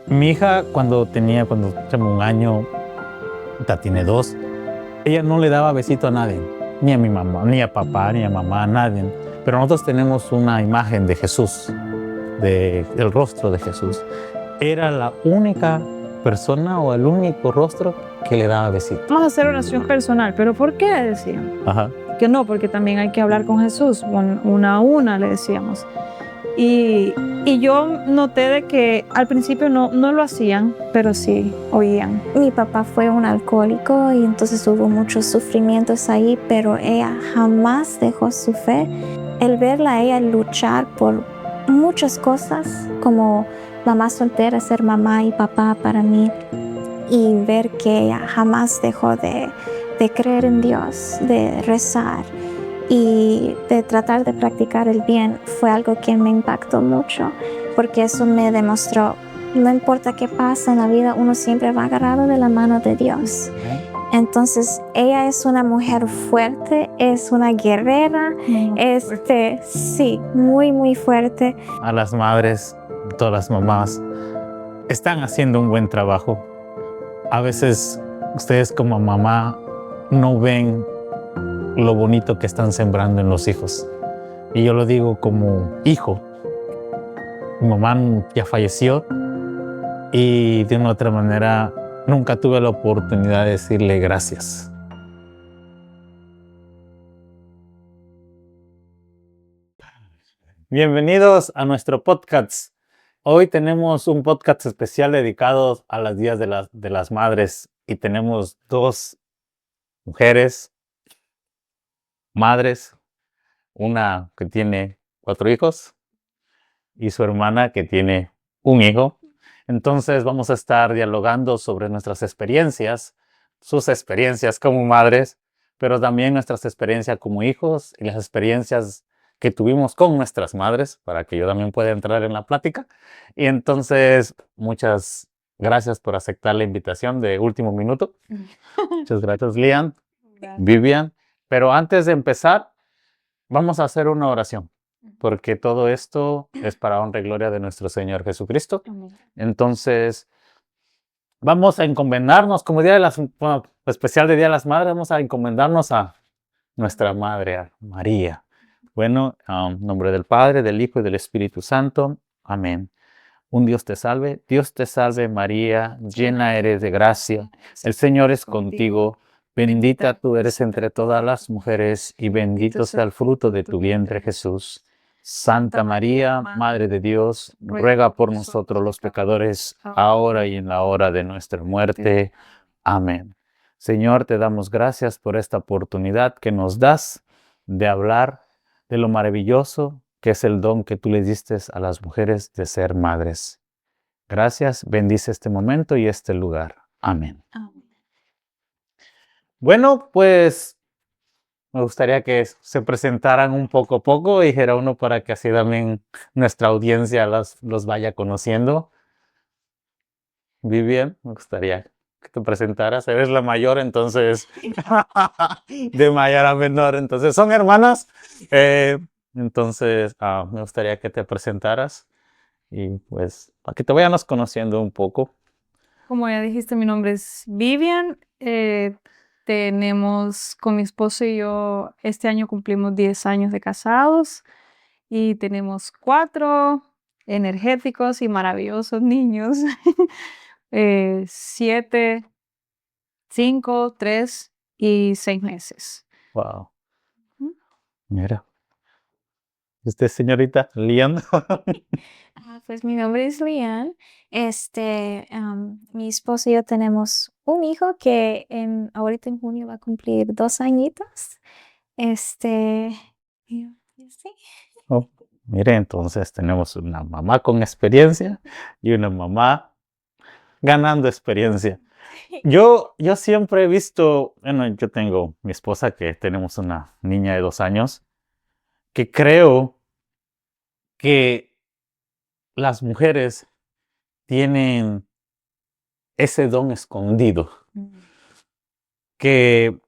Mi hija cuando tenía 1 año, ya tiene 2, ella no le daba besito a nadie, ni a mi mamá, ni a papá, ni a mamá, a nadie. Pero nosotros tenemos una imagen de Jesús, del rostro de Jesús. Era la única persona o el único rostro que le daba besito. Vamos a hacer oración personal, pero ¿por qué decían? Ajá. Que no, porque también hay que hablar con Jesús, una a una le decíamos. Y yo noté de que al principio no lo hacían, pero sí oían. Mi papá fue un alcohólico y entonces hubo muchos sufrimientos ahí, pero ella jamás dejó su fe. El verla a ella luchar por muchas cosas, como mamá soltera, ser mamá y papá para mí, y ver que ella jamás dejó de creer en Dios, de rezar y de tratar de practicar el bien, fue algo que me impactó mucho, porque eso me demostró, no importa qué pasa en la vida, uno siempre va agarrado de la mano de Dios. Entonces, ella es una mujer fuerte, es una guerrera, sí, muy, muy fuerte. A las madres, todas las mamás, están haciendo un buen trabajo. A veces ustedes como mamá no ven lo bonito que están sembrando en los hijos. Y yo lo digo como hijo. Mi mamá ya falleció y de una u otra manera nunca tuve la oportunidad de decirle gracias. Bienvenidos a nuestro podcast. Hoy tenemos un podcast especial dedicado a los días de las madres y tenemos 2 mujeres, madres, una que tiene 4 hijos y su hermana que tiene un hijo. Entonces vamos a estar dialogando sobre nuestras experiencias, sus experiencias como madres, pero también nuestras experiencias como hijos y las experiencias que tuvimos con nuestras madres, para que yo también pueda entrar en la plática. Y entonces, muchas gracias por aceptar la invitación de último minuto. Muchas gracias, Lian, Vivian. Pero antes de empezar, vamos a hacer una oración, porque todo esto es para honra y gloria de nuestro Señor Jesucristo. Entonces, vamos a encomendarnos, como especial de Día de las Madres, vamos a encomendarnos a nuestra Madre, a María. Bueno, en nombre del Padre, del Hijo y del Espíritu Santo. Amén. Un Dios te salve María, llena eres de gracia, el Señor es contigo, bendita tú eres entre todas las mujeres y bendito sea el fruto de tu vientre Jesús. Santa María, Madre de Dios, ruega por nosotros los pecadores, ahora y en la hora de nuestra muerte. Amén. Señor, te damos gracias por esta oportunidad que nos das de hablar de lo maravilloso que es el don que tú le diste a las mujeres de ser madres. Gracias, bendice este momento y este lugar. Amén. Bueno, pues me gustaría que se presentaran un poco a poco, dijera uno, para que así también nuestra audiencia los vaya conociendo. Vivian, me gustaría que te presentaras. Eres la mayor, entonces, de mayor a menor. Entonces, son hermanas. Entonces, me gustaría que te presentaras y pues, para que te vayamos conociendo un poco. Como ya dijiste, mi nombre es Vivian. Tenemos con mi esposo y yo, este año cumplimos 10 años de casados y tenemos 4 energéticos y maravillosos niños. 7, 5, 3 y 6 meses. Wow. Mira. ¿Usted, señorita Lian? Pues mi nombre es Lian. Mi esposo y yo tenemos un hijo que ahorita en junio va a cumplir 2 añitos. Y sí. Oh, mire, entonces tenemos una mamá con experiencia y una mamá ganando experiencia. Yo siempre he visto, bueno, yo tengo mi esposa que tenemos una niña de 2 años, que creo que las mujeres tienen ese don escondido, que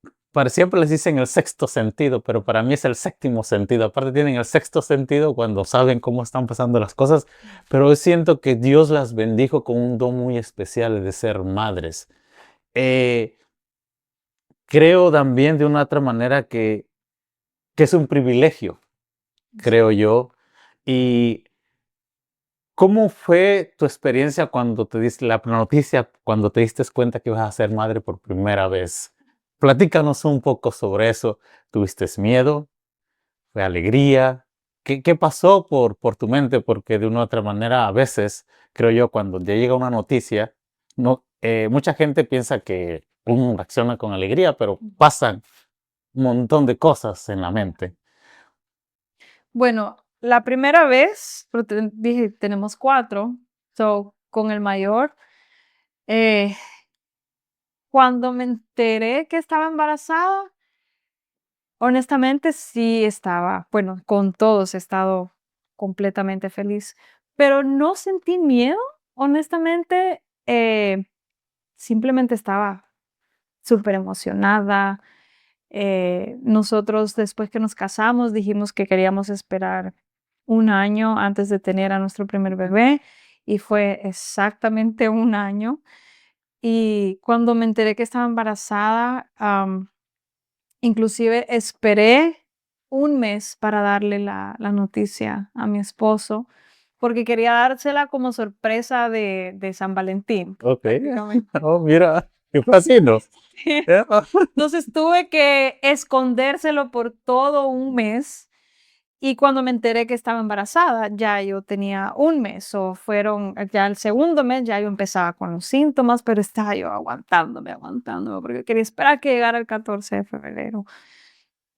siempre les dicen el sexto sentido, pero para mí es el séptimo sentido. Aparte tienen el sexto sentido cuando saben cómo están pasando las cosas, pero yo siento que Dios las bendijo con un don muy especial de ser madres. Creo también de una otra manera que es un privilegio, creo yo. Y ¿cómo fue tu experiencia cuando te diste la noticia, cuando te diste cuenta que ibas a ser madre por primera vez? Platícanos un poco sobre eso. ¿Tuviste miedo? ¿Fue alegría? ¿Qué pasó por tu mente? Porque de una u otra manera, a veces, creo yo, cuando ya llega una noticia, no, mucha gente piensa que uno reacciona con alegría, pero pasan un montón de cosas en la mente. Bueno, la primera vez, pero dije, tenemos 4, so, con el mayor, eh, cuando me enteré que estaba embarazada, honestamente sí estaba, bueno, con todos he estado completamente feliz, pero no sentí miedo, honestamente, simplemente estaba súper emocionada. Nosotros después que nos casamos dijimos que queríamos esperar 1 año antes de tener a nuestro primer bebé y fue exactamente 1 año. Y cuando me enteré que estaba embarazada, inclusive esperé 1 mes para darle la noticia a mi esposo, porque quería dársela como sorpresa de San Valentín, Ok. prácticamente. Oh, mira, qué fácil, ¿no? Entonces tuve que escondérselo por todo 1 mes. Y cuando me enteré que estaba embarazada, ya yo tenía 1 mes, o fueron ya el segundo mes, ya yo empezaba con los síntomas, pero estaba yo aguantándome, porque quería esperar que llegara el 14 de febrero.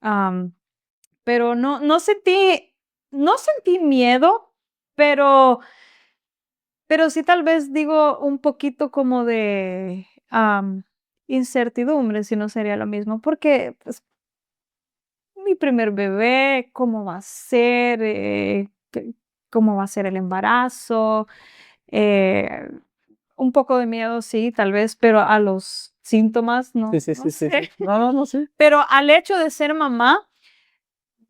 Am, pero no sentí miedo, pero sí tal vez digo un poquito como de incertidumbre, si no sería lo mismo, porque pues, mi primer bebé, ¿cómo va a ser? ¿Cómo va a ser el embarazo? Eh, un poco de miedo, sí, tal vez, pero a los síntomas Sí, no, sí, no sí, sí, sí. sé. No, no, no, sí. Pero al hecho de ser mamá,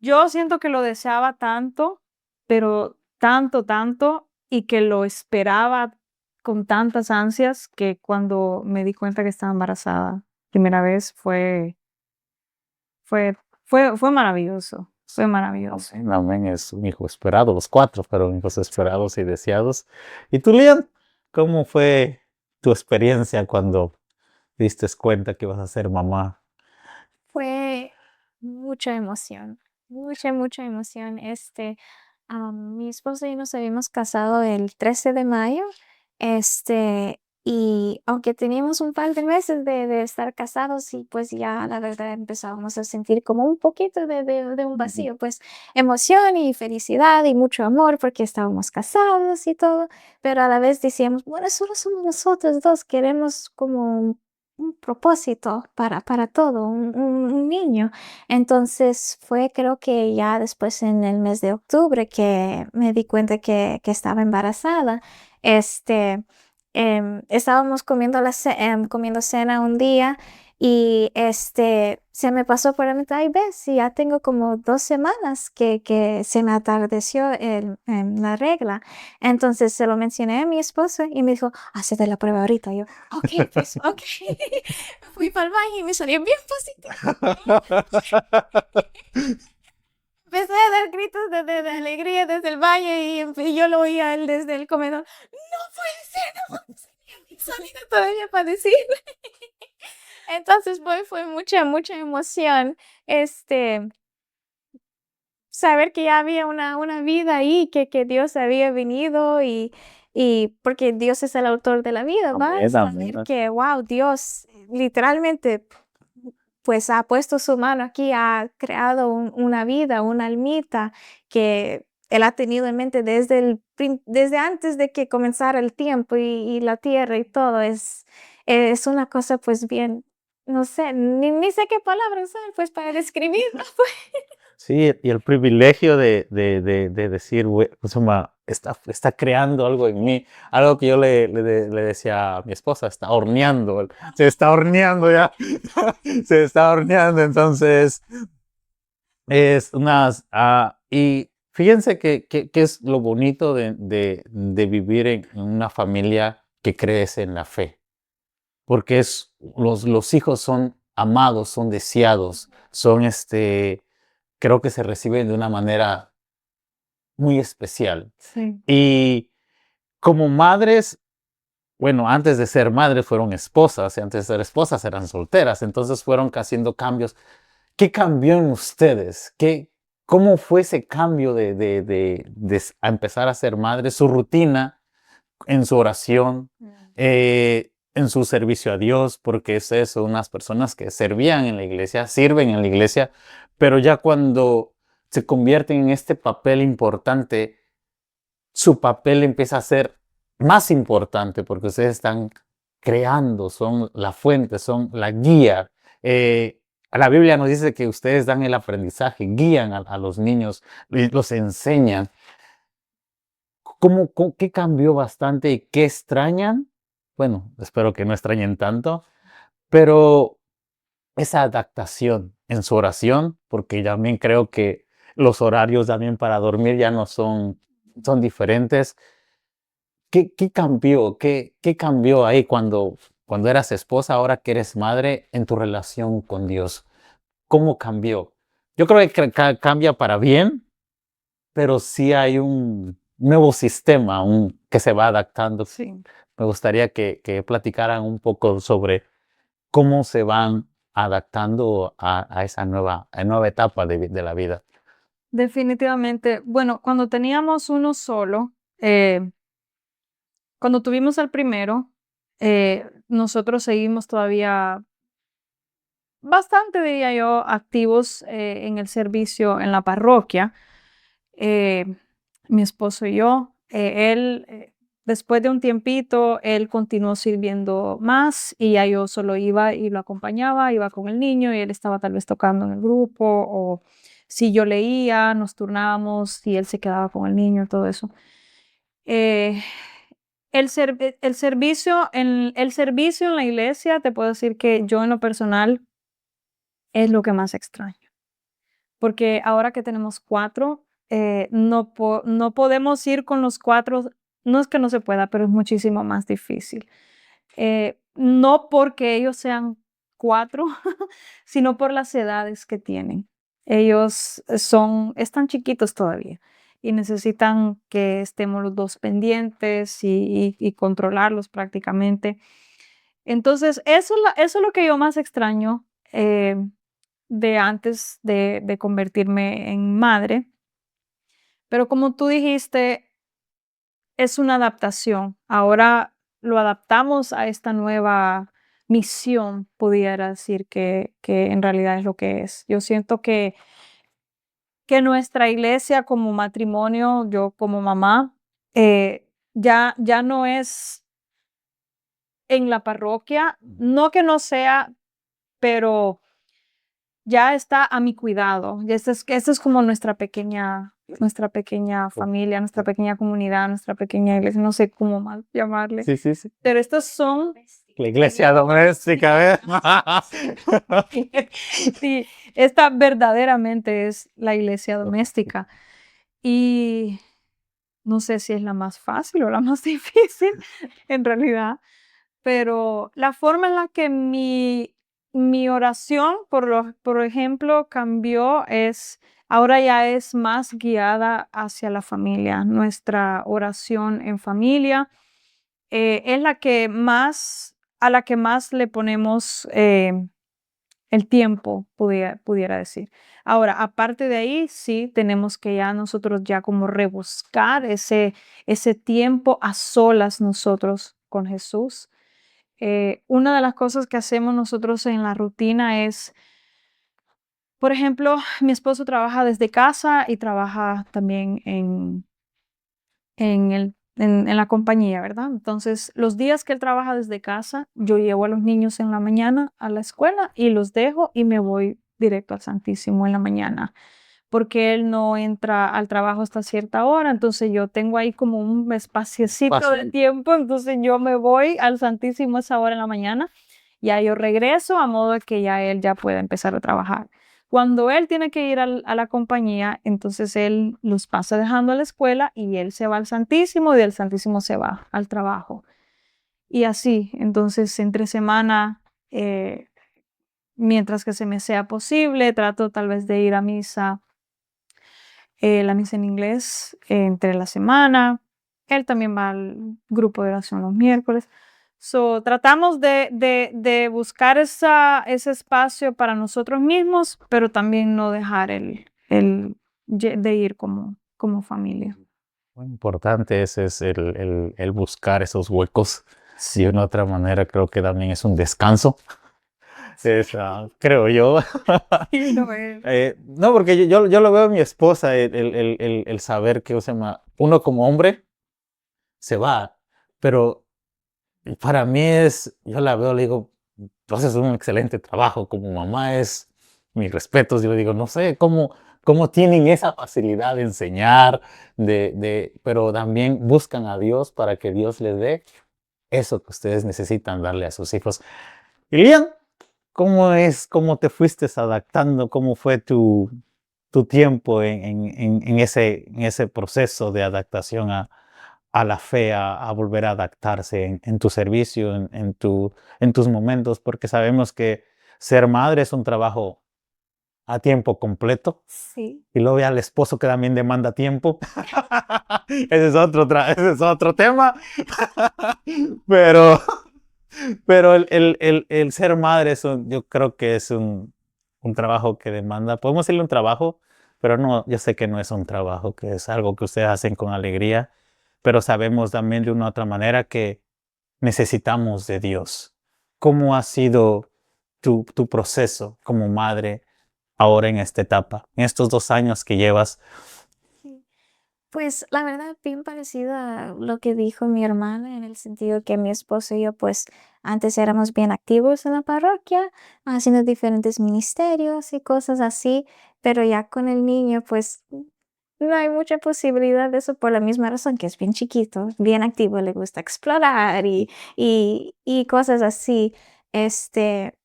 yo siento que lo deseaba tanto, pero tanto, tanto, y que lo esperaba con tantas ansias que cuando me di cuenta que estaba embarazada, primera vez, fue, fue maravilloso, fue maravilloso. Amén, amén, es un hijo esperado, los 4 fueron hijos esperados y deseados. ¿Y tú, Lian, cómo fue tu experiencia cuando te diste cuenta que ibas a ser mamá? Fue mucha emoción, mucha, mucha emoción. Mi esposo y yo nos habíamos casado el 13 de mayo, y aunque teníamos un par de meses de estar casados y pues ya la verdad empezábamos a sentir como un poquito de un vacío, pues emoción y felicidad y mucho amor porque estábamos casados y todo, pero a la vez decíamos, bueno, solo somos nosotros dos, queremos como un propósito para todo, un niño. Entonces fue creo que ya después en el mes de octubre que me di cuenta que estaba embarazada. Estábamos comiendo cena un día y se me pasó por la mente, ay, ves, y ya tengo como 2 semanas que se me atardeció la regla. Entonces se lo mencioné a mi esposo y me dijo, hacete la prueba ahorita. Y yo, ok, pues, ok. Fui para el baño y me salió bien positivo. Empecé a dar gritos de alegría desde el baño y yo lo oía a él desde el comedor. No puede ser, no puede ser. Y salido todavía para decirle. Entonces fue mucha, mucha emoción. Saber que ya había una vida ahí, que Dios había venido y porque Dios es el autor de la vida, ¿va? Amén, Saber amén. que, wow, Dios literalmente pues ha puesto su mano aquí, ha creado una vida, una almita que Él ha tenido en mente desde antes de que comenzara el tiempo y la tierra y todo. Es una cosa pues bien, no sé, ni sé qué palabra usar pues para describirlo. Sí, y el privilegio de decir, pues, está creando algo en mí, algo que yo le decía a mi esposa, está horneando, se está horneando ya, se está horneando, entonces es y fíjense que es lo bonito de vivir en una familia que crece en la fe, porque los hijos son amados, son deseados, creo que se reciben de una manera muy especial. Sí, Y como madres, bueno, antes de ser madres fueron esposas, y antes de ser esposas eran solteras, entonces fueron haciendo cambios. ¿Qué cambió en ustedes? ¿Cómo fue ese cambio a empezar a ser madres? Su rutina en su oración, en su servicio a Dios, porque es eso, unas personas que servían en la iglesia, sirven en la iglesia, pero ya cuando se convierten en este papel importante, su papel empieza a ser más importante porque ustedes están creando, son la fuente, son la guía. La Biblia nos dice que ustedes dan el aprendizaje, guían a los niños, los enseñan. ¿Qué cambió bastante y qué extrañan? Bueno, espero que no extrañen tanto, pero esa adaptación en su oración, porque también creo que los horarios también para dormir ya no son diferentes. ¿Qué cambió? ¿Qué cambió ahí cuando eras esposa, ahora que eres madre, en tu relación con Dios? ¿Cómo cambió? Yo creo que cambia para bien, pero sí hay un nuevo sistema que se va adaptando. sí. Me gustaría que platicaran un poco sobre cómo se van adaptando a esa nueva etapa de la vida. Definitivamente. Bueno, cuando teníamos uno solo, cuando tuvimos el primero, nosotros seguimos todavía bastante, diría yo, activos en el servicio en la parroquia. Eh, Mi esposo y yo, después de un tiempito, él continuó sirviendo más y ya yo solo iba y lo acompañaba, iba con el niño y él estaba tal vez tocando en el grupo o si yo leía, nos turnábamos y él se quedaba con el niño, todo eso. Eh, el servicio en la iglesia, te puedo decir que yo en lo personal es lo que más extraño, porque ahora que tenemos 4, no podemos ir con los 4, no es que no se pueda, pero es muchísimo más difícil. No porque ellos sean 4, sino por las edades que tienen. Ellos están chiquitos todavía y necesitan que estemos los 2 pendientes y controlarlos prácticamente. Entonces, eso es lo que yo más extraño, de antes de convertirme en madre. Pero como tú dijiste, es una adaptación. Ahora lo adaptamos a esta nueva misión, pudiera decir que en realidad es lo que es. Yo siento que nuestra iglesia como matrimonio, yo como mamá, ya no es en la parroquia, no que no sea, pero ya está a mi cuidado. Y esta es como nuestra pequeña familia, nuestra pequeña comunidad, nuestra pequeña iglesia, no sé cómo más llamarle. Sí, sí, sí. Pero estas son, La iglesia doméstica, ¿ves? sí, esta verdaderamente es la iglesia doméstica. Y no sé si es la más fácil o la más difícil, en realidad. Pero la forma en la que mi oración, por ejemplo, cambió ahora ya es más guiada hacia la familia. Nuestra oración en familia es a la que más le ponemos el tiempo, pudiera decir. Ahora, aparte de ahí, sí, tenemos que ya nosotros ya como rebuscar ese tiempo a solas nosotros con Jesús. Una de las cosas que hacemos nosotros en la rutina es, por ejemplo, mi esposo trabaja desde casa y trabaja también en la compañía, ¿verdad? Entonces, los días que él trabaja desde casa, yo llevo a los niños en la mañana a la escuela y los dejo y me voy directo al Santísimo en la mañana, porque él no entra al trabajo hasta cierta hora, entonces yo tengo ahí como un espaciecito de tiempo, entonces yo me voy al Santísimo a esa hora en la mañana, ya yo regreso a modo de que ya él ya pueda empezar a trabajar. Cuando él tiene que ir a la compañía, entonces él los pasa dejando a la escuela y él se va al Santísimo y del Santísimo se va al trabajo. Y así, entonces entre semana, mientras que se me sea posible, trato tal vez de ir a misa, la misa en inglés entre la semana. Él también va al grupo de oración los miércoles. So, tratamos de buscar ese espacio para nosotros mismos, pero también no dejar de ir como familia. Muy importante ese es el buscar esos huecos. De una u otra manera, creo que también es un descanso. Creo yo. Sí, lo es. No, porque yo lo veo a mi esposa, el saber que, o sea, uno como hombre se va, pero para mí yo la veo, le digo, tú haces un excelente trabajo como mamá, mis respetos, yo le digo, no sé cómo tienen esa facilidad de enseñar, pero también buscan a Dios para que Dios les dé eso que ustedes necesitan darle a sus hijos. Y Lian, ¿cómo te fuiste adaptando? ¿Cómo fue tu tiempo en ese proceso de adaptación a la fe, a volver a adaptarse en tu servicio, en tus momentos? Porque sabemos que ser madre es un trabajo a tiempo completo. Sí. Y luego ya el esposo que también demanda tiempo. Ese es otro tema. Pero el ser madre yo creo que es un trabajo que demanda, podemos decirle un trabajo, pero no, yo sé que no es un trabajo, que es algo que ustedes hacen con alegría, pero sabemos también de una u otra manera que necesitamos de Dios. ¿Cómo ha sido tu proceso como madre ahora en esta etapa, en estos 2 años que llevas? Sí. Pues la verdad, bien parecido a lo que dijo mi hermana, en el sentido que mi esposo y yo, pues antes éramos bien activos en la parroquia, haciendo diferentes ministerios y cosas así, pero ya con el niño, pues no hay mucha posibilidad de eso por la misma razón, que es bien chiquito, bien activo, le gusta explorar y cosas así. Este,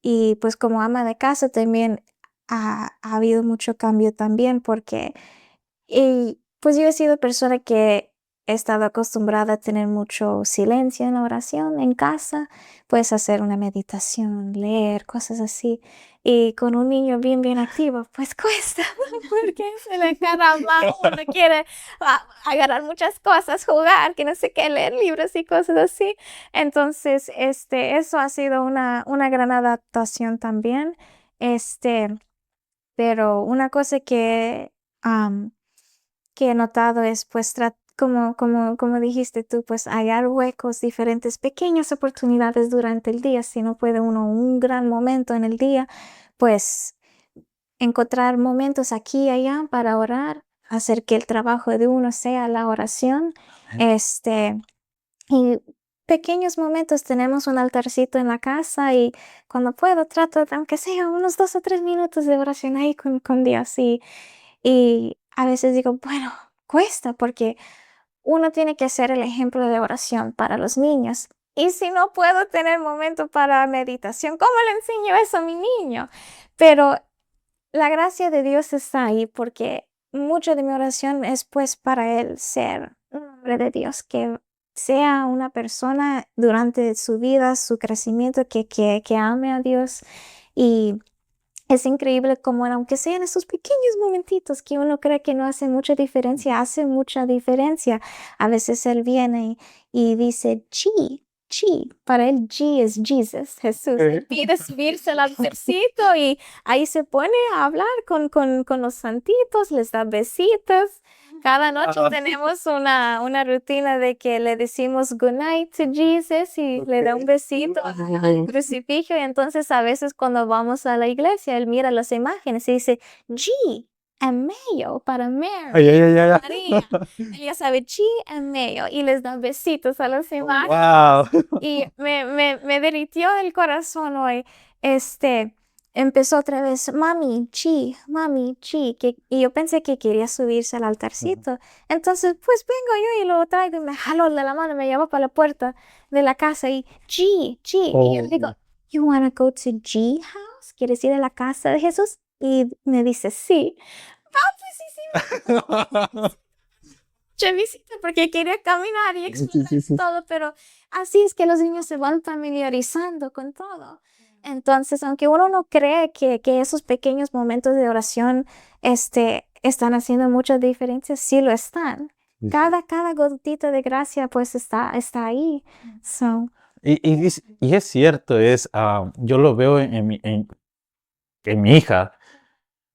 y pues como ama de casa también ha habido mucho cambio también porque y pues yo he sido persona que he estado acostumbrada a tener mucho silencio en la oración en casa, pues hacer una meditación, leer, cosas así. Y con un niño bien, bien activo, pues cuesta, porque se le caramba, uno quiere agarrar muchas cosas, jugar, que no sé qué, leer libros y cosas así. Entonces, eso ha sido una gran adaptación también. Este, pero una cosa que he notado es, pues, como dijiste tú, pues, hallar huecos, diferentes pequeñas oportunidades durante el día. Si no puede uno un gran momento en el día, pues, encontrar momentos aquí y allá para orar, hacer que el trabajo de uno sea la oración. Y pequeños momentos, tenemos un altarcito en la casa y cuando puedo trato, aunque sea unos 2 o 3 minutos de oración ahí con Dios. Y a veces digo, bueno, cuesta porque uno tiene que ser el ejemplo de oración para los niños. Y si no puedo tener momento para meditación, ¿cómo le enseño eso a mi niño? Pero la gracia de Dios está ahí porque mucho de mi oración es pues para él ser un hombre de Dios, que sea una persona durante su vida, su crecimiento, que ame a Dios. Y es increíble cómo, aunque sean esos pequeños momentitos que uno cree que no hace mucha diferencia, hace mucha diferencia. A veces él viene y dice, G, G. Para él, G es Jesus, Jesús. Él pide subirse al altarcito y ahí se pone a hablar con los santitos, les da besitos. Cada noche tenemos una rutina de que le decimos good night to Jesus y le da un besito al crucifijo. Y entonces a veces cuando vamos a la iglesia, él mira las imágenes y dice, G and Mayo para Mary, Ay, ay, ay, ay. María. Él ya sabe G and Mayo y les da besitos a las imágenes. Wow. Y me derritió el corazón hoy. empezó otra vez, mami, chi, y yo pensé que quería subirse al altarcito. Entonces, pues vengo yo y lo traigo y me jaló de la mano, me llevó para la puerta de la casa y chi. Y yo le digo, you wanna go to G house? ¿Quieres ir a la casa de Jesús? Y me dice, sí. Pues sí, mucha visita porque quería caminar y explorar todo, pero así es que los niños se van familiarizando con todo. Entonces, aunque uno no cree que esos pequeños momentos de oración están haciendo muchas diferencias, sí lo están. Cada gotita de gracia pues está ahí. So, Y es cierto, yo lo veo en mi hija.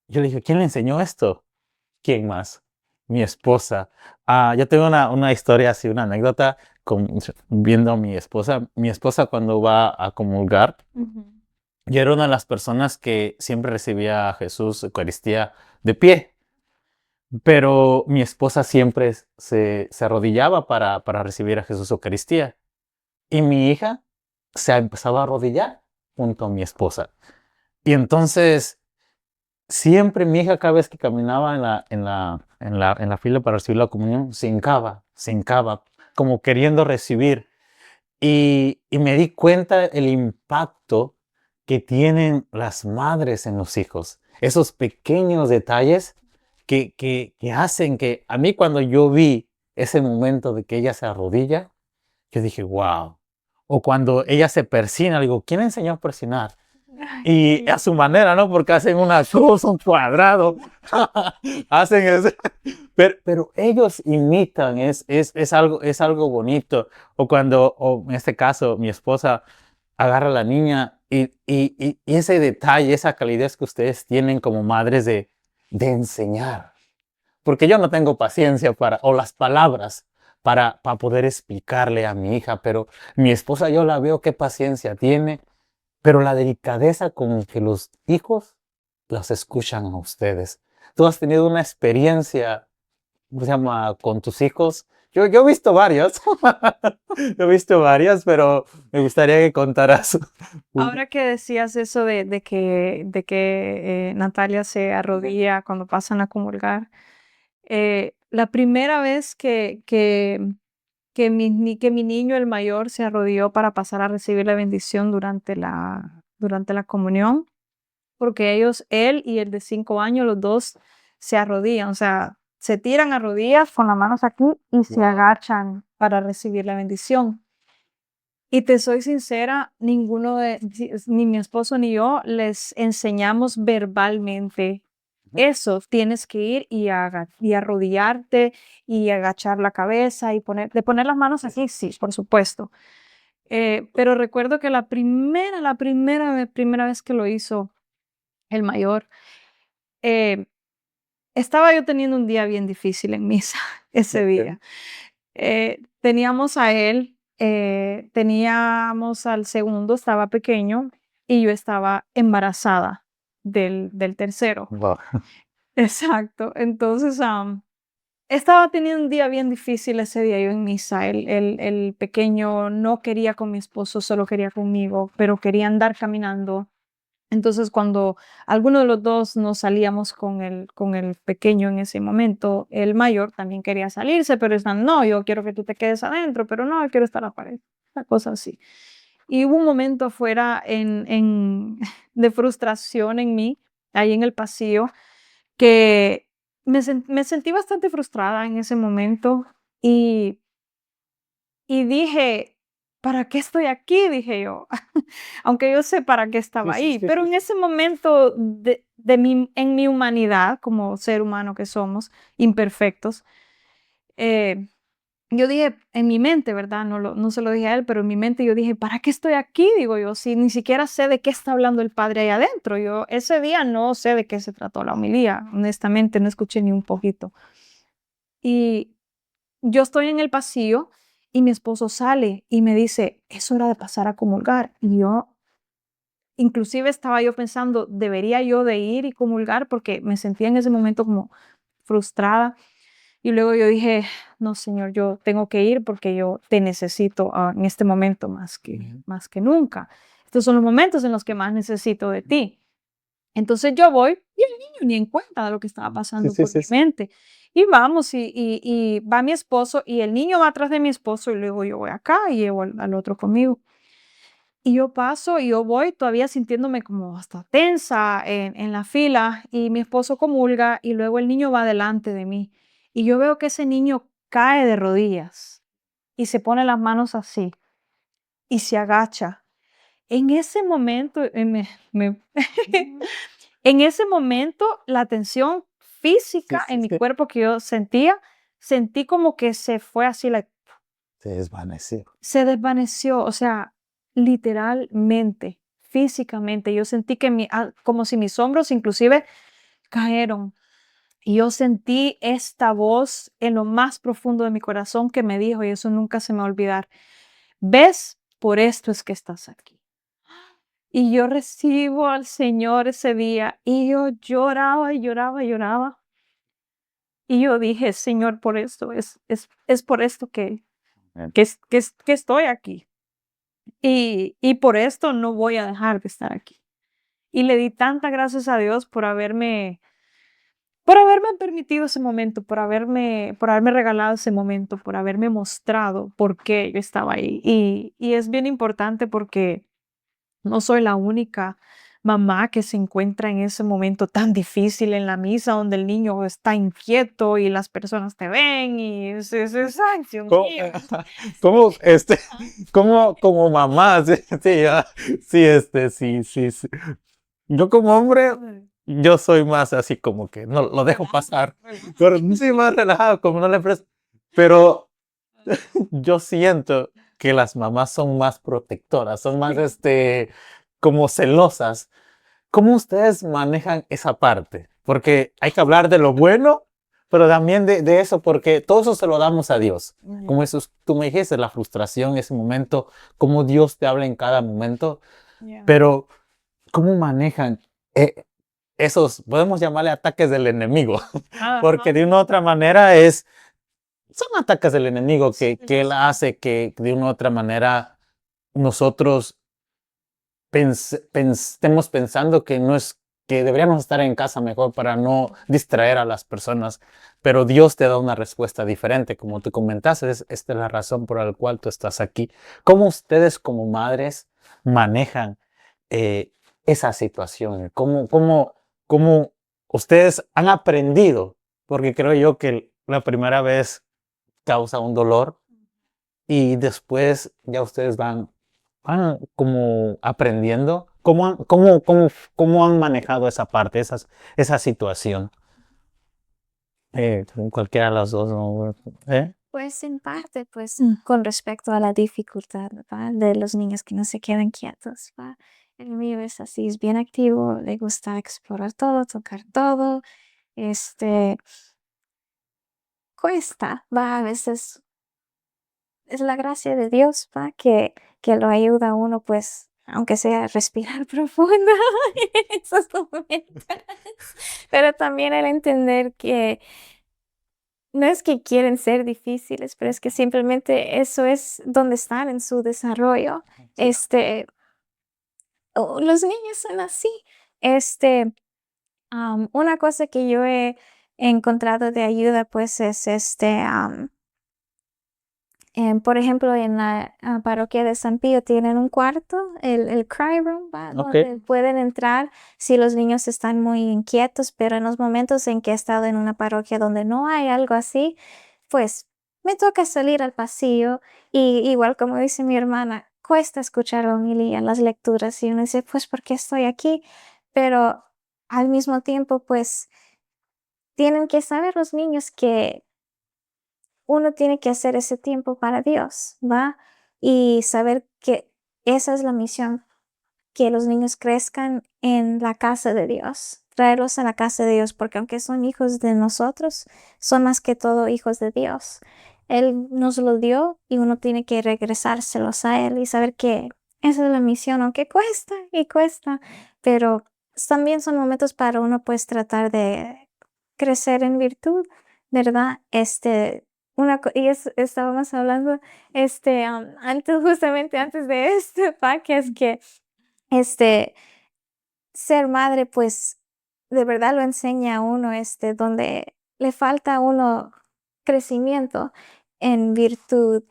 Yo le dije, ¿quién le enseñó esto? ¿Quién más? Mi esposa. Yo tengo una historia así, una anécdota viendo a mi esposa. Mi esposa cuando va a comulgar, yo era una de las personas que siempre recibía a Jesús, Eucaristía, de pie. Pero mi esposa siempre se arrodillaba para recibir a Jesús, Eucaristía. Y mi hija se empezaba a arrodillar junto a mi esposa. Y entonces siempre mi hija, cada vez que caminaba en la fila para recibir la comunión, se hincaba, como queriendo recibir. Y me di cuenta el impacto que tienen las madres en los hijos. Esos pequeños detalles que hacen que a mí, cuando yo vi ese momento de que ella se arrodilla, yo dije, wow. O cuando ella se persina, digo, ¿quién enseñó a persinar? Y a su manera, ¿no? Porque hacen una cruz, un cuadrado, hacen eso. Pero ellos imitan, es algo bonito. O en este caso, mi esposa agarra a la niña y ese detalle, esa calidez que ustedes tienen como madres de enseñar. Porque yo no tengo paciencia o las palabras para poder explicarle a mi hija, pero mi esposa, yo la veo qué paciencia tiene, pero la delicadeza con que los hijos los escuchan a ustedes. ¿Tú has tenido una experiencia, ¿cómo se llama?, con tus hijos? Yo he visto varias, pero me gustaría que contaras. Ahora que decías eso de que Natalia se arrodilla cuando pasan a comulgar, la primera vez que mi niño, el mayor, se arrodilló para pasar a recibir la bendición durante la comunión, porque él y el de 5 años, los dos se arrodillan, o sea, se tiran a rodillas con las manos aquí y se agachan para recibir la bendición. Y te soy sincera, ni mi esposo ni yo les enseñamos verbalmente eso. Tienes que ir y arrodillarte y agachar la cabeza y poner las manos así, sí, por supuesto. Pero recuerdo que la primera vez que lo hizo el mayor, eh, estaba yo teniendo un día bien difícil en misa ese día. Teníamos a él, teníamos al segundo, estaba pequeño, y yo estaba embarazada del tercero. Wow. Exacto. Entonces, estaba teniendo un día bien difícil ese día yo en misa. El pequeño no quería con mi esposo, solo quería conmigo, pero quería andar caminando. Entonces, cuando alguno de los dos nos salíamos con el pequeño en ese momento, el mayor también quería salirse, pero están, no, yo quiero que tú te quedes adentro, pero no, yo quiero estar afuera, una cosa así. Y hubo un momento afuera de frustración en mí, ahí en el pasillo, que me sentí bastante frustrada en ese momento y dije, ¿para qué estoy aquí? Dije yo, aunque yo sé para qué estaba ahí, pero en ese momento en mi humanidad, como ser humano que somos, imperfectos, yo dije en mi mente, ¿verdad? No se lo dije a él, pero en mi mente yo dije, ¿para qué estoy aquí? Digo yo, si ni siquiera sé de qué está hablando el padre ahí adentro. Yo ese día no sé de qué se trató la homilía, honestamente no escuché ni un poquito. Y yo estoy en el pasillo y mi esposo sale y me dice, es hora de pasar a comulgar. Y yo, inclusive estaba yo pensando, ¿debería yo de ir y comulgar? Porque me sentía en ese momento como frustrada. Y luego yo dije, no, Señor, yo tengo que ir porque yo te necesito en este momento más que nunca. Estos son los momentos en los que más necesito de ti. Entonces yo voy y el niño ni en cuenta de lo que estaba Sí, pasando sí, por sí, mi sí. mente. Y vamos y va mi esposo y el niño va atrás de mi esposo y luego yo voy acá y llevo al otro conmigo. Y yo paso y yo voy todavía sintiéndome como hasta tensa en la fila y mi esposo comulga y luego el niño va delante de mí. Y yo veo que ese niño cae de rodillas y se pone las manos así y se agacha. En ese momento, en ese momento, la tensión Sí, física sí, en mi sí. cuerpo que yo sentía, sentí como que se fue así, Se desvaneció. se desvaneció, o sea, literalmente, físicamente. Yo sentí que como si mis hombros inclusive cayeron. Y yo sentí esta voz en lo más profundo de mi corazón que me dijo, y eso nunca se me va a olvidar, ¿ves? Por esto es que estás aquí. Y yo recibo al Señor ese día y yo lloraba y lloraba y lloraba. Y yo dije, Señor, por esto es por esto Amén. que estoy aquí. Y por esto no voy a dejar de estar aquí. Y le di tantas gracias a Dios por haberme permitido ese momento, por haberme regalado ese momento, por haberme mostrado por qué yo estaba ahí. Y es bien importante porque no soy la única mamá que se encuentra en ese momento tan difícil en la misa donde el niño está inquieto y las personas te ven y ay, Dios ¿Cómo, mío. cómo, Ajá. cómo como mamá? Sí, sí, sí, sí, sí, sí. Yo como hombre, yo soy más así como que no lo dejo pasar. Pero sí, más relajado, como no le presto. Pero yo siento que las mamás son más protectoras, son más, como celosas. ¿Cómo ustedes manejan esa parte? Porque hay que hablar de lo bueno, pero también de eso, porque todo eso se lo damos a Dios. Como eso, tú me dijiste, la frustración, ese momento, cómo Dios te habla en cada momento, Yeah. pero ¿cómo manejan esos, podemos llamarle ataques del enemigo? Porque Ajá. de una u otra manera son ataques del enemigo que él hace que de una u otra manera nosotros estemos pensando que no es que deberíamos estar en casa mejor para no distraer a las personas, pero Dios te da una respuesta diferente, como tú comentaste, esta es la razón por la cual tú estás aquí. ¿Cómo ustedes como madres manejan eh, esa situación? ¿Cómo ustedes han aprendido? Porque creo yo que la primera vez causa un dolor y después ya ustedes van como aprendiendo. ¿Cómo han manejado esa parte, esa situación? Cualquiera de las dos, ¿no? ¿Eh? Pues en parte, pues Mm. con respecto a la dificultad, ¿va? De los niños que no se quedan quietos, ¿va? El mío es así, es bien activo, le gusta explorar todo, tocar todo, este, cuesta, va, a veces es la gracia de Dios, va, que lo ayuda a uno, pues, aunque sea respirar profundo en esos momentos, pero también el entender que no es que quieren ser difíciles, pero es que simplemente eso es donde están en su desarrollo. Este, los niños son así. Este, una cosa que yo he encontrado de ayuda, pues, es por ejemplo, en la parroquia de San Pío tienen un cuarto, el cry room, ¿va? Ok. Donde pueden entrar si los niños están muy inquietos, pero en los momentos en que he estado en una parroquia donde no hay algo así, pues me toca salir al pasillo y igual como dice mi hermana, cuesta escuchar la homilía, las lecturas y uno dice, pues, ¿por qué estoy aquí? Pero al mismo tiempo, pues, tienen que saber los niños que uno tiene que hacer ese tiempo para Dios, ¿va? Y saber que esa es la misión, que los niños crezcan en la casa de Dios, traerlos a la casa de Dios, porque aunque son hijos de nosotros, son más que todo hijos de Dios. Él nos lo dio y uno tiene que regresárselos a Él y saber que esa es la misión, aunque cuesta y cuesta, pero también son momentos para uno pues tratar de crecer en virtud, ¿verdad? Estábamos hablando, antes, justamente antes de esto, pa, que es que, este, ser madre, pues, de verdad lo enseña a uno, donde le falta a uno crecimiento en virtud,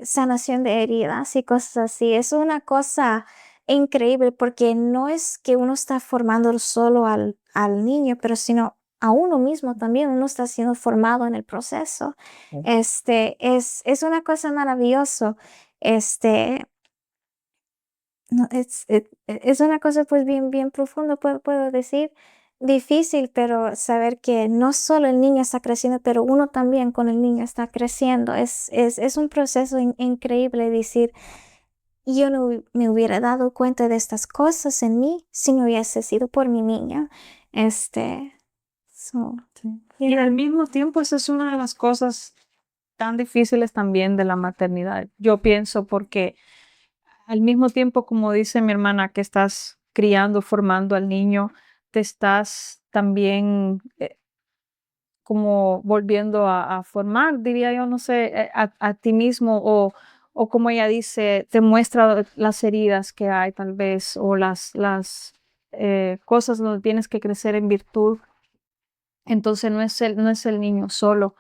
sanación de heridas y cosas así. Es una cosa increíble porque no es que uno está formando solo al niño, pero sino a uno mismo también, uno está siendo formado en el proceso. Mm. Es una cosa maravillosa. Este, no, es una cosa pues bien profunda, puedo decir, difícil, pero saber que no solo el niño está creciendo, pero uno también con el niño está creciendo. Es un proceso increíble decir, yo no me hubiera dado cuenta de estas cosas en mí si no hubiese sido por mi niña. Este, so, Sí. Y al mismo tiempo, esa es una de las cosas tan difíciles también de la maternidad. Yo pienso porque al mismo tiempo, como dice mi hermana, que estás criando, formando al niño, te estás también como volviendo a formar, diría yo, no sé, a ti mismo o como ella dice, te muestra las heridas que hay tal vez o las cosas donde tienes que crecer en virtud. Entonces no es el niño solo.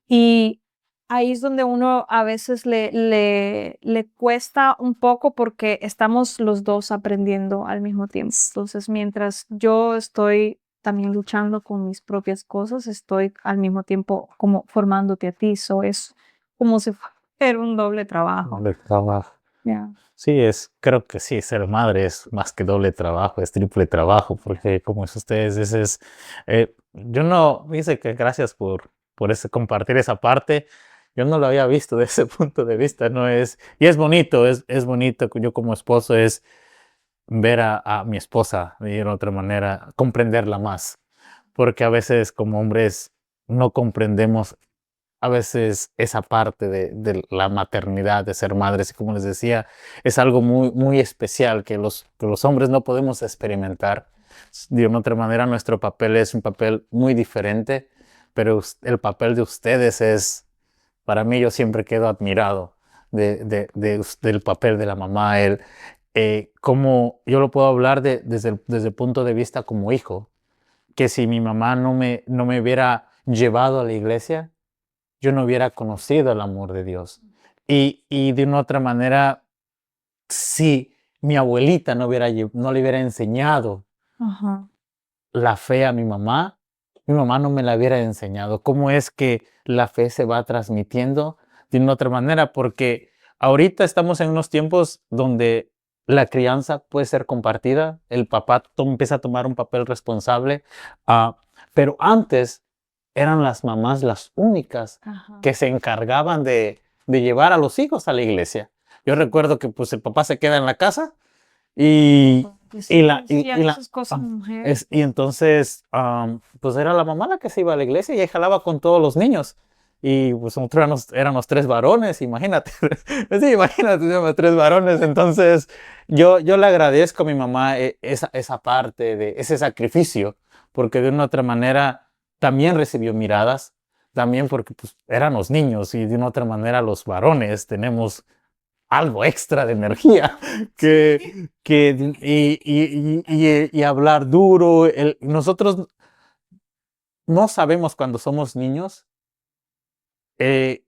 Y ahí es donde uno a veces le cuesta un poco porque estamos los dos aprendiendo al mismo tiempo. Entonces, mientras yo estoy también luchando con mis propias cosas, estoy al mismo tiempo como formándote a ti. Eso es como si fuera un doble trabajo. De trabajo. Ya. Sí, creo que sí, ser madre es más que doble trabajo, es triple trabajo, porque como es ustedes, yo no, dice que gracias por compartir esa parte, yo no lo había visto de ese punto de vista, no es, y es bonito, es bonito, yo como esposo es ver a mi esposa de otra manera, comprenderla más, porque a veces como hombres no comprendemos a veces esa parte de la maternidad, de ser madres, y como les decía, es algo muy especial que los hombres no podemos experimentar. De una otra manera, nuestro papel es un papel muy diferente, pero el papel de ustedes es, para mí, yo siempre quedo admirado del papel de la mamá, cómo yo lo puedo hablar desde el punto de vista como hijo, que si mi mamá no me hubiera llevado a la iglesia, yo no hubiera conocido el amor de Dios. Y de una otra manera, si mi abuelita no le hubiera enseñado Ajá. la fe a mi mamá no me la hubiera enseñado. ¿Cómo es que la fe se va transmitiendo de una otra manera? Porque ahorita estamos en unos tiempos donde la crianza puede ser compartida, el papá empieza a tomar un papel responsable, pero antes eran las mamás las únicas Ajá. que se encargaban de llevar a los hijos a la iglesia. Yo recuerdo que pues el papá se queda en la casa y, y la, y la, esas cosas, ah, mujer. y entonces, pues era la mamá la que se iba a la iglesia y ahí jalaba con todos los niños. Y pues nosotros éramos tres varones, imagínate. Sí, imagínate, éramos tres varones. Entonces, yo le agradezco a mi mamá esa parte de ese sacrificio, porque de una otra manera también recibió miradas, también porque pues éramos niños y de una otra manera los varones tenemos algo extra de energía y hablar duro. Nosotros no sabemos cuando somos niños, eh,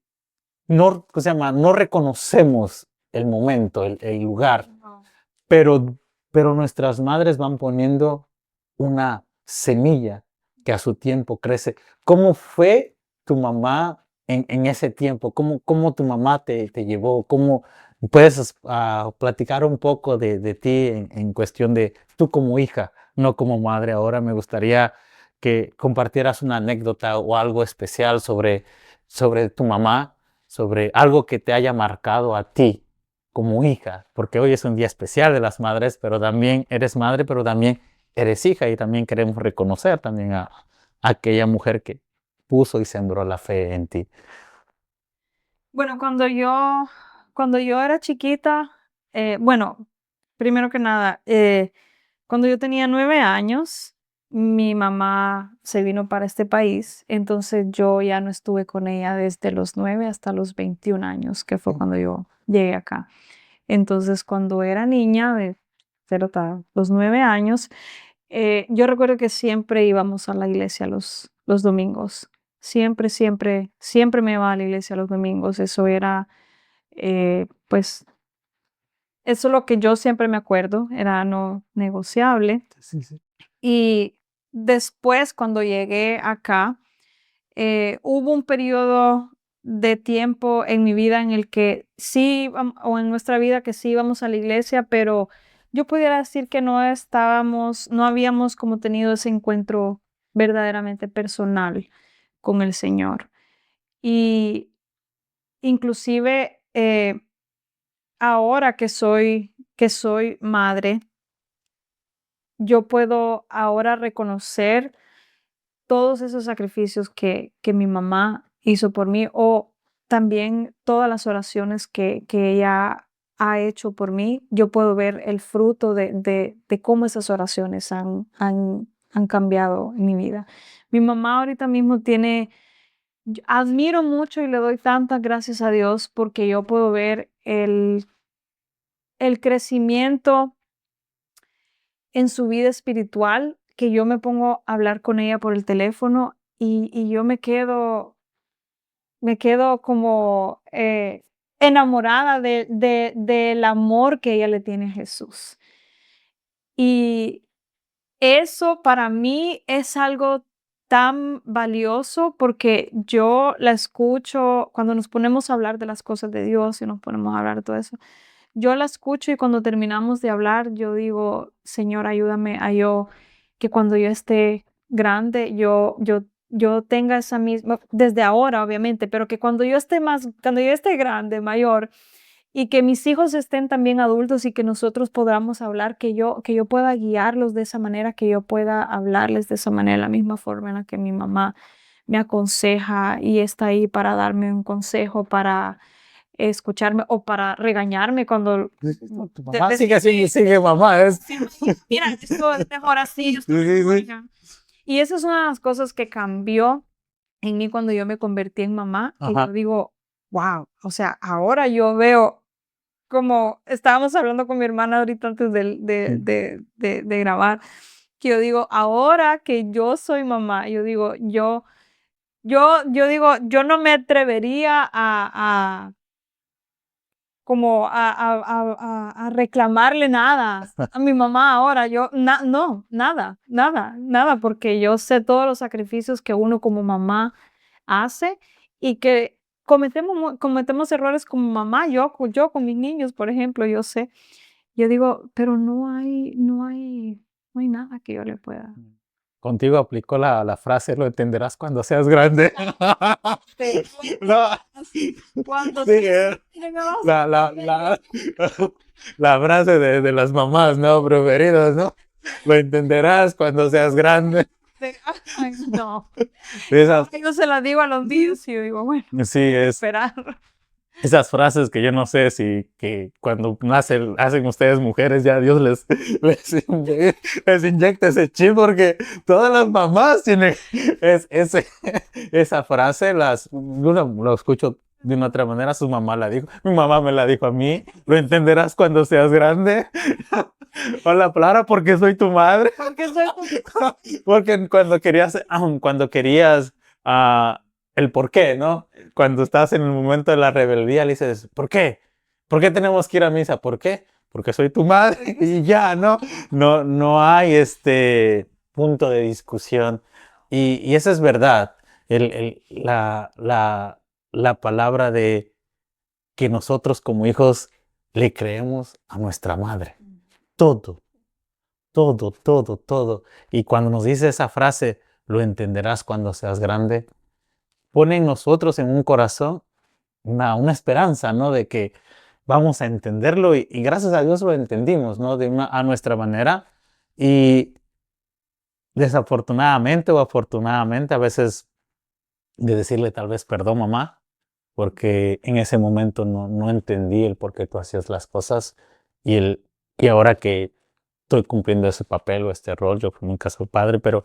no, ¿cómo se llama? No reconocemos el momento, el lugar, No. pero nuestras madres van poniendo una semilla que a su tiempo crece. ¿Cómo fue tu mamá en ese tiempo? ¿Cómo tu mamá te llevó? ¿Cómo puedes platicar un poco de ti en cuestión de tú como hija, no como madre? Ahora me gustaría que compartieras una anécdota o algo especial sobre tu mamá, sobre algo que te haya marcado a ti como hija, porque hoy es un día especial de las madres, pero también eres madre, pero también eres hija y también queremos reconocer también a aquella mujer que puso y sembró la fe en ti. Bueno, cuando yo era chiquita, bueno, primero que nada, cuando yo tenía 9 años, mi mamá se vino para este país, entonces yo ya no estuve con ella desde los 9 hasta los 21 años, que fue cuando yo llegué acá. Entonces, cuando era niña, de 0 hasta los 9 años, yo recuerdo que siempre íbamos a la iglesia los domingos. Siempre, siempre, siempre me iba a la iglesia los domingos. Eso era, pues, eso es lo que yo siempre me acuerdo, era no negociable. Sí, sí. Y después, cuando llegué acá, hubo un periodo de tiempo en mi vida en el que sí, o en nuestra vida que sí íbamos a la iglesia, pero yo pudiera decir que no habíamos como tenido ese encuentro verdaderamente personal con el Señor. Y inclusive ahora que soy madre, yo puedo ahora reconocer todos esos sacrificios que mi mamá hizo por mí, o también todas las oraciones que ella ha hecho por mí. Yo puedo ver el fruto de cómo esas oraciones han cambiado en mi vida. Mi mamá ahorita mismo admiro mucho y le doy tantas gracias a Dios porque yo puedo ver el crecimiento en su vida espiritual, que yo me pongo a hablar con ella por el teléfono y yo me quedo como enamorada del amor que ella le tiene a Jesús. Y eso para mí es algo tan valioso porque yo la escucho cuando nos ponemos a hablar de las cosas de Dios y nos ponemos a hablar de todo eso. Yo la escucho y cuando terminamos de hablar, yo digo, Señor, ayúdame a que cuando yo esté grande, yo tenga esa misma, desde ahora, obviamente, pero que cuando yo esté grande, mayor, y que mis hijos estén también adultos y que nosotros podamos hablar, que yo pueda guiarlos de esa manera, que yo pueda hablarles de esa manera, la misma forma en la que mi mamá me aconseja y está ahí para darme un consejo, para escucharme o para regañarme cuando No, tu mamá sigue mamá. mira, esto es mejor así. Sí, sí. Y esa es una de las cosas que cambió en mí cuando yo me convertí en mamá. Y Ajá. yo digo, wow, o sea, ahora yo veo como estábamos hablando con mi hermana ahorita antes de grabar, que yo digo, ahora que yo soy mamá, yo digo, yo no me atrevería como a reclamarle nada a mi mamá ahora. No, nada, nada, nada, porque yo sé todos los sacrificios que uno como mamá hace y que cometemos errores como mamá. Yo con mis niños, por ejemplo, yo sé. Yo digo, pero no hay nada que yo le pueda. Contigo aplicó la frase, lo entenderás cuando seas grande. No, Cuando sí, la la frase de las mamás, ¿no? Preferidas, ¿no? Lo entenderás cuando seas grande. Ay, no. Esas, Yo se la digo a los niños y yo digo, bueno, sí, esperar. esas frases que yo no sé si que cuando hacen ustedes mujeres, ya Dios les inyecta ese chip, porque todas las mamás tienen esa frase, uno lo escucho de una otra manera, su mamá la dijo, mi mamá me la dijo a mí, lo entenderás cuando seas grande. Hola, Clara, porque soy tu madre. Porque soy Porque cuando querías el por qué, ¿no? Cuando estás en el momento de la rebeldía, le dices, ¿por qué? ¿Por qué tenemos que ir a misa? ¿Por qué? Porque soy tu madre y ya, ¿no? No hay punto de discusión. Y eso es verdad. La palabra de que nosotros como hijos le creemos a nuestra madre. Todo, todo, todo, todo. Y cuando nos dice esa frase, lo entenderás cuando seas grande, pone en nosotros en un corazón una esperanza, ¿no? De que vamos a entenderlo y gracias a Dios lo entendimos, ¿no? A nuestra manera. Y desafortunadamente o afortunadamente, a veces de decirle tal vez perdón, mamá, porque en ese momento no entendí el por qué tú hacías las cosas y ahora que estoy cumpliendo ese papel o este rol, yo nunca soy padre, pero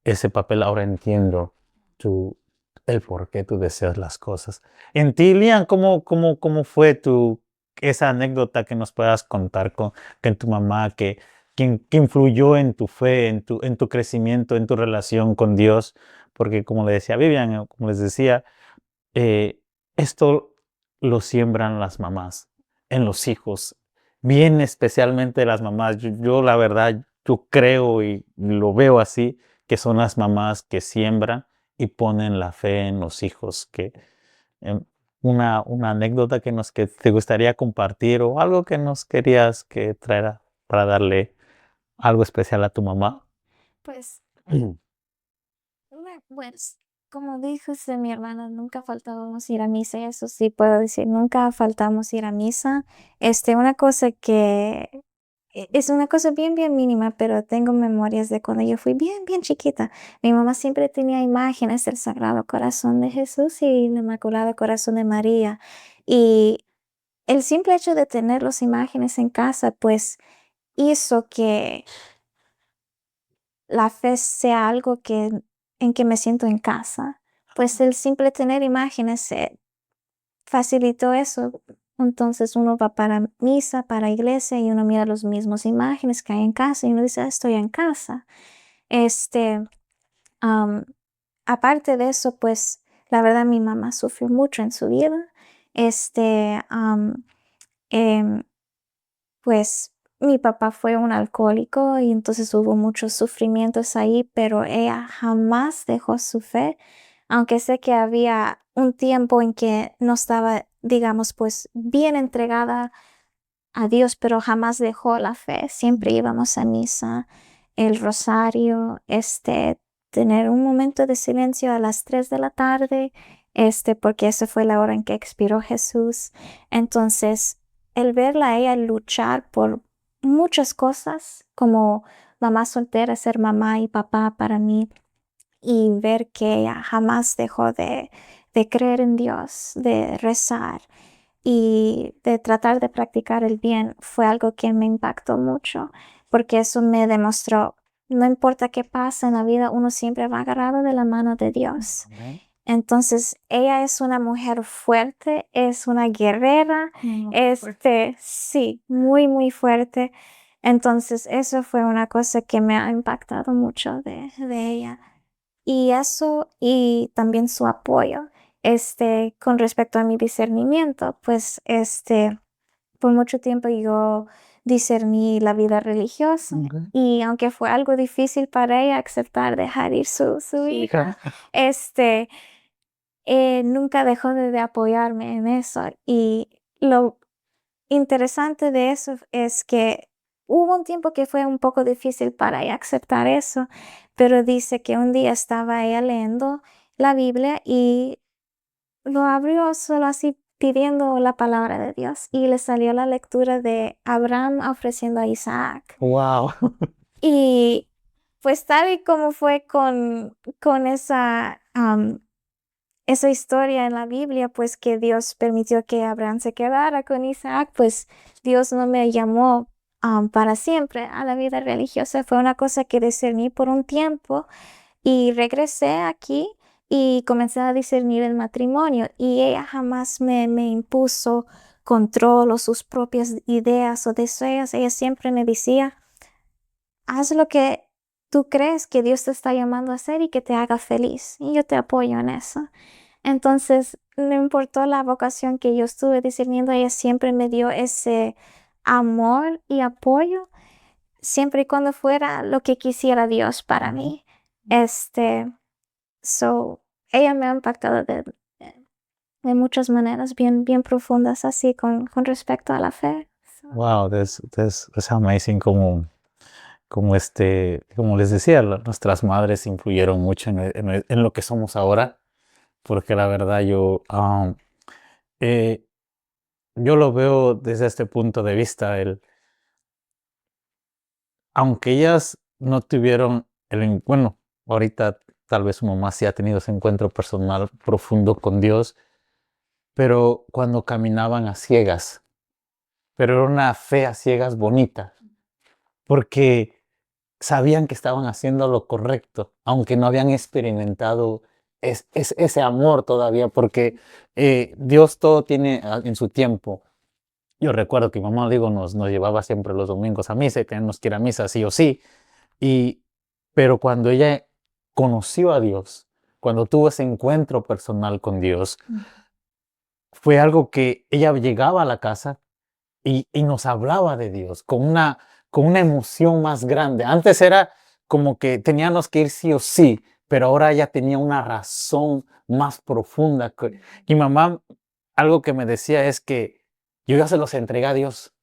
ese papel ahora entiendo el por qué tú deseas las cosas. En ti, Lian, ¿cómo fue tu esa anécdota que nos puedas contar con tu mamá, que influyó en tu fe, en tu crecimiento, en tu relación con Dios, porque como le decía Vivian, como les decía, esto lo siembran las mamás en los hijos, bien especialmente las mamás. Yo la verdad, yo creo y lo veo así, que son las mamás que siembran y ponen la fe en los hijos. Em, una anécdota que te gustaría compartir o algo que nos querías que traer para darle algo especial a tu mamá. Pues, bueno, como dijo mi hermana, nunca faltábamos ir a misa, y eso sí puedo decir, nunca faltamos ir a misa. Una cosa que es una cosa bien, bien mínima, pero tengo memorias de cuando yo fui bien, bien chiquita. Mi mamá siempre tenía imágenes del Sagrado Corazón de Jesús y el Inmaculado Corazón de María. Y el simple hecho de tener las imágenes en casa, pues hizo que la fe sea algo en que me siento en casa. Pues el simple tener imágenes facilitó eso. Entonces uno va para misa, para iglesia y uno mira las mismas imágenes que hay en casa y uno dice, "Ah, estoy en casa". Este, am, Aparte de eso, pues la verdad mi mamá sufrió mucho en su vida. Este, am, em, pues mi papá fue un alcohólico y entonces hubo muchos sufrimientos ahí, pero ella jamás dejó su fe, aunque sé que había un tiempo en que no estaba, digamos, pues bien entregada a Dios, pero jamás dejó la fe. Siempre íbamos a misa, el rosario, tener un momento de silencio a las 3 de la tarde, porque esa fue la hora en que expiró Jesús. Entonces, el verla a ella luchar por muchas cosas, como mamá soltera, ser mamá y papá para mí, y ver que ella jamás dejó de creer en Dios, de rezar y de tratar de practicar el bien, fue algo que me impactó mucho, porque eso me demostró, no importa qué pasa en la vida, uno siempre va agarrado de la mano de Dios. Amén. Entonces, ella es una mujer fuerte, es una guerrera, sí, muy, muy fuerte. Entonces, eso fue una cosa que me ha impactado mucho de ella. Y eso, y también su apoyo, con respecto a mi discernimiento, pues, por mucho tiempo yo discerní la vida religiosa. Ok. Y aunque fue algo difícil para ella aceptar dejar ir su hija, este, nunca dejó de apoyarme en eso. Y lo interesante de eso es que hubo un tiempo que fue un poco difícil para ella aceptar eso, pero dice que un día estaba ella leyendo la Biblia y lo abrió solo así pidiendo la palabra de Dios y le salió la lectura de Abraham ofreciendo a Isaac. Wow. Y pues tal y como fue con esa historia en la Biblia, pues que Dios permitió que Abraham se quedara con Isaac, pues Dios no me llamó para siempre a la vida religiosa. Fue una cosa que discerní por un tiempo y regresé aquí y comencé a discernir el matrimonio y ella jamás me impuso control o sus propias ideas o deseos. Ella siempre me decía, haz lo que tú crees que Dios te está llamando a hacer y que te haga feliz. Y yo te apoyo en eso. Entonces, no importó la vocación que yo estuve discerniendo, ella siempre me dio ese amor y apoyo, siempre y cuando fuera lo que quisiera Dios para mí. So, ella me ha impactado de muchas maneras bien, bien profundas, así con respecto a la fe. Wow, that's amazing como les decía, nuestras madres influyeron mucho en lo que somos ahora, porque la verdad eh, yo lo veo desde este punto de vista, aunque ellas no tuvieron bueno, ahorita tal vez su mamá sí ha tenido ese encuentro personal profundo con Dios, pero cuando caminaban a ciegas, pero era una fe a ciegas bonita, porque sabían que estaban haciendo lo correcto, aunque no habían experimentado ese amor todavía, porque Dios todo tiene en su tiempo. yo recuerdo que mi mamá, digo, nos llevaba siempre los domingos a misa y teníamos que ir a misa sí o sí. Pero cuando ella conoció a Dios, cuando tuvo ese encuentro personal con Dios, fue algo que ella llegaba a la casa y nos hablaba de Dios con una emoción más grande. Antes era como que teníamos que ir sí o sí, pero ahora ella tenía una razón más profunda. Y mamá, algo que me decía es que yo ya se los entregué a Dios.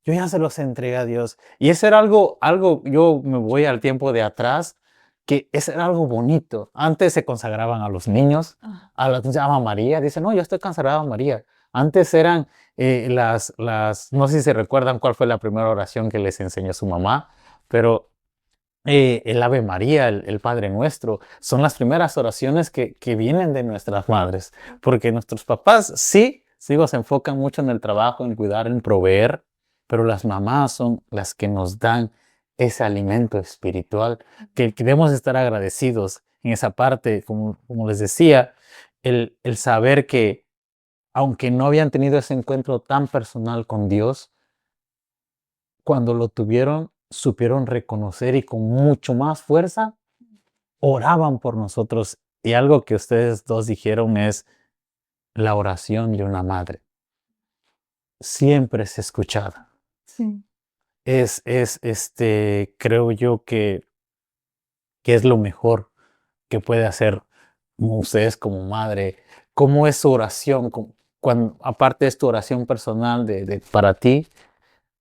Yo ya se los entregué a Dios. Y eso era algo, yo me voy al tiempo de atrás, que eso era algo bonito. Antes se consagraban a los niños, a la se llama María. Dice, no, yo estoy consagrado a María. Antes eran no sé si se recuerdan cuál fue la primera oración que les enseñó su mamá, pero el Ave María, el Padre Nuestro, son las primeras oraciones que vienen de nuestras madres. Porque nuestros papás sí, se enfocan mucho en el trabajo, en cuidar, en proveer, pero las mamás son las que nos dan ese alimento espiritual, que debemos estar agradecidos en esa parte, como les decía, el saber que aunque no habían tenido ese encuentro tan personal con Dios, cuando lo tuvieron, supieron reconocer y con mucho más fuerza oraban por nosotros. Y algo que ustedes dos dijeron es la oración de una madre. Siempre es escuchada. Sí. Creo yo que es lo mejor que puede hacer ustedes como madre. ¿Cómo es su oración? Cuando, aparte es tu oración personal para ti,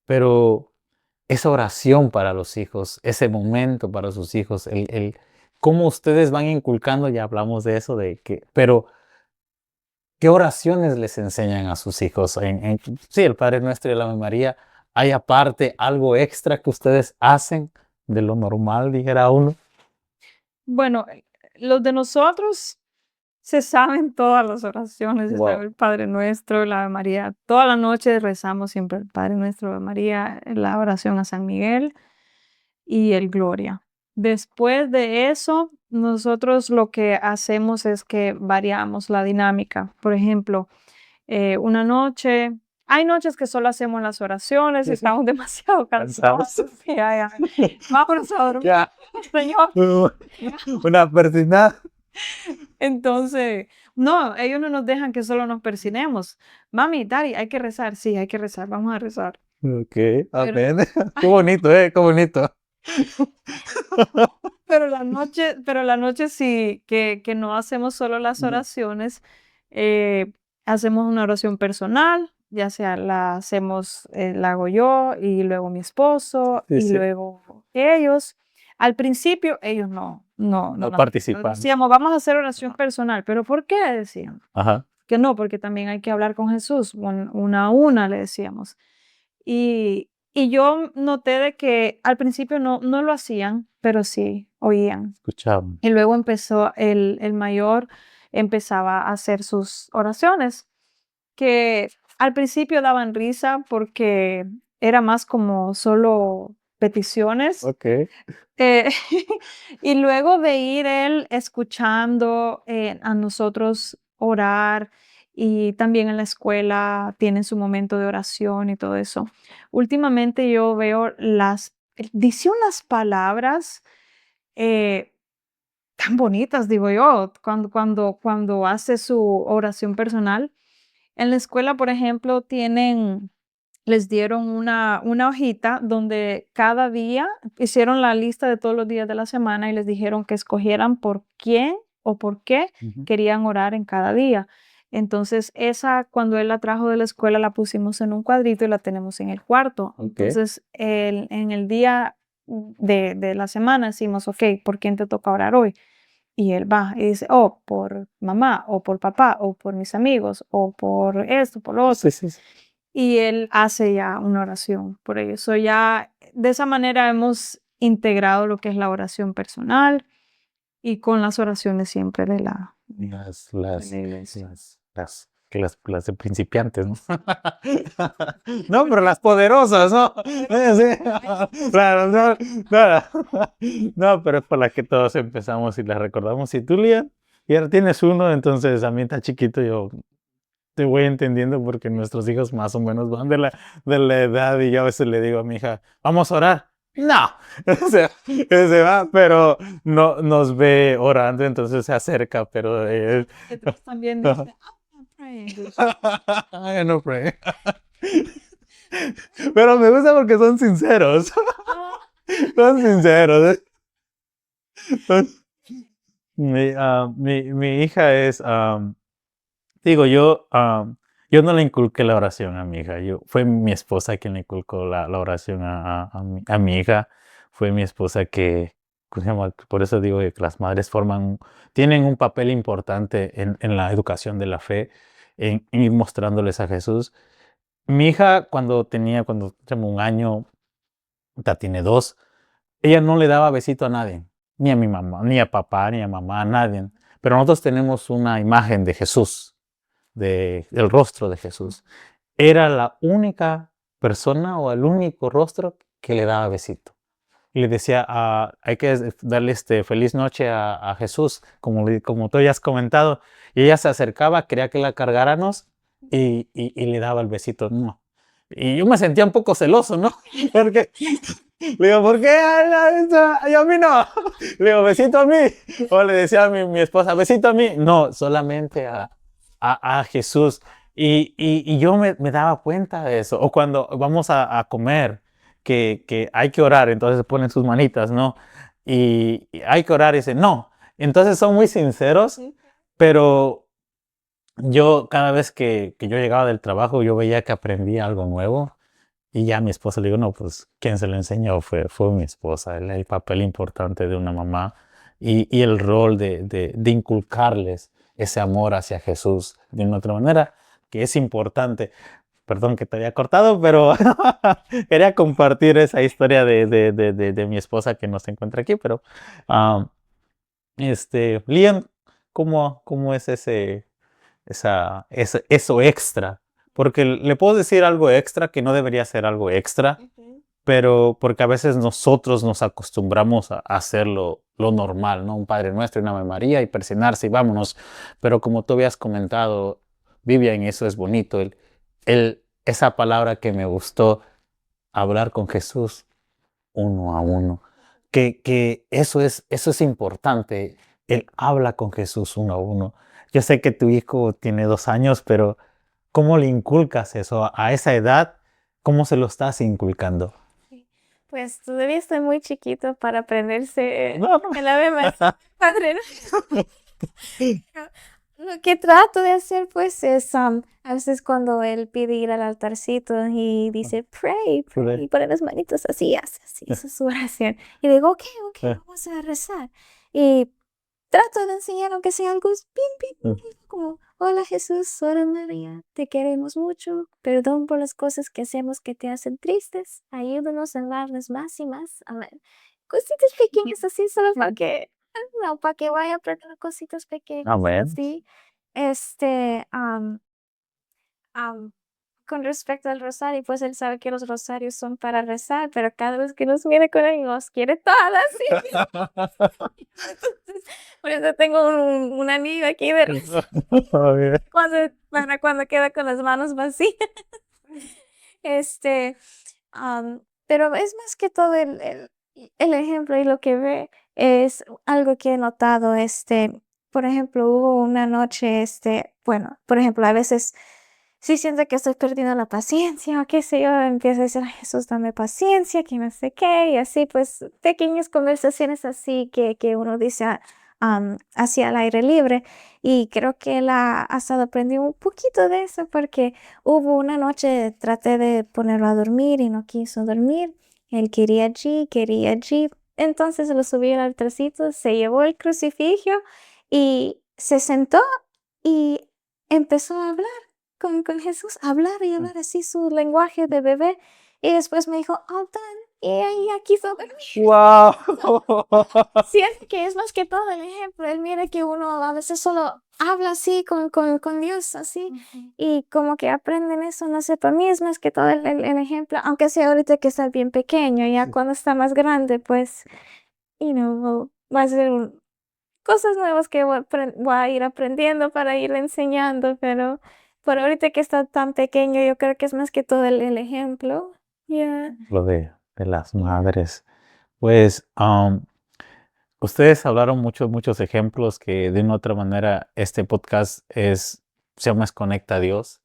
pero esa oración para los hijos, ese momento para sus hijos, cómo ustedes van inculcando, ya hablamos de eso, pero ¿qué oraciones les enseñan a sus hijos? Sí, el Padre Nuestro y la Ave María, ¿hay aparte algo extra que ustedes hacen de lo normal, dijera uno? Bueno, los de nosotros se saben todas las oraciones, se sabe Wow. el Padre Nuestro, la Ave María. Toda la noche rezamos siempre el Padre Nuestro, Ave María, la oración a San Miguel y el Gloria. Después de eso, nosotros lo que hacemos es que variamos la dinámica. Por ejemplo, una noche, hay noches que solo hacemos las oraciones y estamos demasiado cansados. Sí, ya. Vámonos a dormir, Ya. Señor. Una persinada. Entonces, no, ellos no nos dejan que solo nos persinemos. Mami, Daddy, hay que rezar. Sí, hay que rezar, vamos a rezar. Ok, amén. Qué bonito, qué bonito. Pero la noche sí, que no hacemos solo las oraciones, hacemos una oración personal, ya sea la hago yo y luego mi esposo Sí, y sí. luego ellos. Al principio ellos no participan. decíamos, vamos a hacer oración personal, pero ¿por qué? Decían. Ajá. Que no, porque también hay que hablar con Jesús, una a una, le decíamos. Y yo noté de que al principio no lo hacían, pero sí oían. Escuchaban. Y luego empezó el mayor, empezaba a hacer sus oraciones, que al principio daban risa porque era más como solo peticiones. Ok. Eh, y luego de ir él escuchando a nosotros orar y también en la escuela tienen su momento de oración y todo eso. Últimamente yo veo dice unas palabras eh, tan bonitas, digo yo, cuando hace su oración personal. En la escuela, por ejemplo, les dieron una hojita donde cada día hicieron la lista de todos los días de la semana y les dijeron que escogieran por quién o por qué querían orar en cada día. Entonces, cuando él la trajo de la escuela, la pusimos en un cuadrito y la tenemos en el cuarto. Ok. Entonces, en el día de la semana decimos, ok, ¿por quién te toca orar hoy? Y él va y dice, oh, por mamá, o por papá, o por mis amigos, o por esto, por lo otro. Sí, sí, sí. Y él hace ya una oración por ello. Ya de esa manera hemos integrado lo que es la oración personal y con las oraciones siempre de la iglesia. Las de principiantes, ¿no? No, pero las poderosas, ¿no? Sí. Claro, no, pero es por las que todos empezamos y las recordamos. Y tú, Lian, y ahora tienes uno, entonces a mí está chiquito, yo te voy entendiendo porque nuestros hijos más o menos van de la edad y yo a veces le digo a mi hija, vamos a orar. No, se va, pero no nos ve orando, entonces se acerca, pero Detrás también dice, ajá. I'm praying. I no pray. Pero me gusta porque son sinceros. Ah, Son sinceros. Son- mi hija es, digo, yo no le inculqué la oración a mi hija. Fue mi esposa quien le inculcó la oración a mi hija. Fue mi esposa que, ¿cómo se llama? Por eso digo que las madres tienen un papel importante en la educación de la fe, en ir mostrándoles a Jesús. Mi hija, cuando tenía un año, ya tiene dos, ella no le daba besito a nadie, ni a mi mamá, ni a papá, ni a mamá, a nadie. Pero nosotros tenemos una imagen de Jesús, del rostro de Jesús. Era la única persona o el único rostro que le daba besito. Y le decía, hay que darle feliz noche a Jesús, como tú ya has comentado. Y ella se acercaba, quería que la cargáramos y le daba el besito. No. Y yo me sentía un poco celoso, ¿no? Porque le digo, ¿por qué a mí no? Le digo, besito a mí. O le decía a mi esposa, besito a mí. No, solamente a Jesús. Y yo me daba cuenta de eso. O cuando vamos a comer, que hay que orar, entonces ponen sus manitas, ¿no? Y hay que orar y dicen, no. Entonces son muy sinceros, pero yo cada vez que yo llegaba del trabajo, yo veía que aprendía algo nuevo. Y ya a mi esposa le digo, no, pues quien se lo enseñó fue mi esposa, el papel importante de una mamá y el rol de inculcarles ese amor hacia Jesús de una otra manera, que es importante. Perdón que te había cortado, pero quería compartir esa historia de mi esposa que no se encuentra aquí, pero ah, Liam, ¿cómo es eso extra? Porque le puedo decir algo extra que no debería ser algo extra, pero porque a veces nosotros nos acostumbramos a hacer lo normal, ¿no? Un Padre Nuestro y una Ave María y persignarse y vámonos. Pero como tú habías comentado, Vivian, eso es bonito, esa palabra que me gustó, hablar con Jesús uno a uno, que eso es importante, el habla con Jesús uno a uno. Yo sé que tu hijo tiene 2 años, pero ¿cómo le inculcas eso a esa edad? ¿Cómo se lo estás inculcando? Pues todavía estoy muy chiquito para aprenderse No, no. el Ave María, Padre Nuestro. Lo que trato de hacer, pues, es a veces cuando él pide ir al altarcito y dice, pray, pray, y pone las manitas así, hace así, esa es su oración. Y digo, ok, vamos a rezar. Y trato de enseñar, aunque sea algo bien, como, hola Jesús, hola María, te queremos mucho, perdón por las cosas que hacemos que te hacen tristes, ayúdanos a amarnos más y más. Amén. Cositas pequeñas así, solo para que, no, para que vaya aprendiendo cositas pequeñas, Amén. sí. Este, am, con respecto al rosario, pues él sabe que los rosarios son para rezar, pero cada vez que nos viene con él, nos quiere todas, sí. Entonces, por eso tengo un anillo aquí de cuando queda con las manos vacías. Este, pero es más que todo el ejemplo y lo que ve es algo que he notado, por ejemplo, hubo una noche, bueno, por ejemplo, a veces sí siento que estoy perdiendo la paciencia o qué sé yo, empiezo a decir, "Ay, Jesús, dame paciencia, que no sé qué", y así, pues, pequeñas conversaciones así que uno dice así al aire libre. Y creo que él ha estado aprendiendo un poquito de eso porque hubo una noche, traté de ponerlo a dormir y no quiso dormir. Él quería allí. Entonces lo subí al altarcito, se llevó el crucifijo y se sentó y empezó a hablar con Jesús, hablar y hablar así su lenguaje de bebé. Y después me dijo, all done. Y ahí ya quiso dormir. ¡Wow! Siento que es más que todo el ejemplo. Él mira que uno a veces solo habla así con Dios, así, y como que aprenden eso, no sé, para mí es más que todo el ejemplo, aunque sea ahorita que está bien pequeño, ya cuando está más grande, pues, va a ser cosas nuevas que voy a ir aprendiendo para ir enseñando, pero Por ahorita que está tan pequeño, yo creo que es más que todo el ejemplo. Yeah. Lo de las madres. Pues ustedes hablaron muchos ejemplos que de una u otra manera este podcast se llama Conecta a Dios.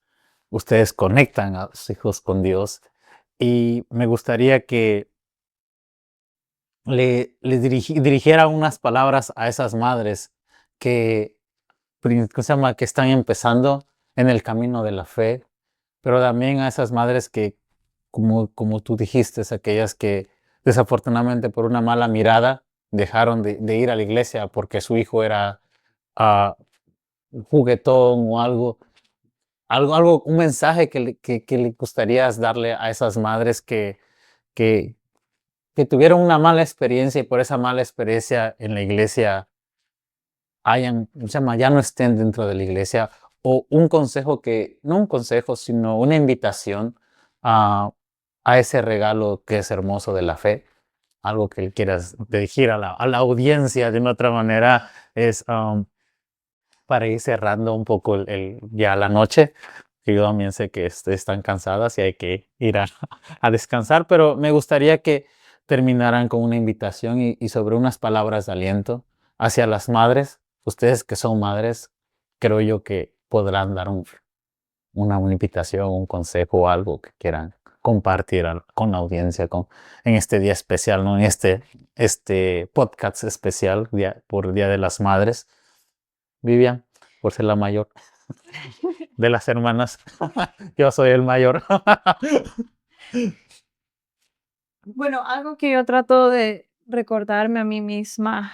Ustedes conectan a sus hijos con Dios y me gustaría que les dirigiera unas palabras a esas madres que, ¿cómo se llama? Que están empezando en el camino de la fe, pero también a esas madres que, como tú dijiste, aquellas que desafortunadamente por una mala mirada dejaron de ir a la iglesia porque su hijo era un juguetón o algo, un mensaje que le gustaría darle a esas madres que, que tuvieron una mala experiencia y por esa mala experiencia en la iglesia ya no estén dentro de la iglesia, o un consejo no un consejo, sino una invitación a ese regalo que es hermoso de la fe, algo que quieras dirigir a la audiencia de una otra manera, es para ir cerrando un poco ya la noche, que yo también sé que están cansadas y hay que ir a descansar, pero me gustaría que terminaran con una invitación y sobre unas palabras de aliento hacia las madres. Ustedes que son madres, creo yo que podrán dar una invitación, un consejo o algo que quieran compartir con la audiencia en este día especial, ¿no? En este podcast especial por Día de las Madres. Vivian, por ser la mayor de las hermanas, yo soy el mayor. Bueno, algo que yo trato de recordarme a mí misma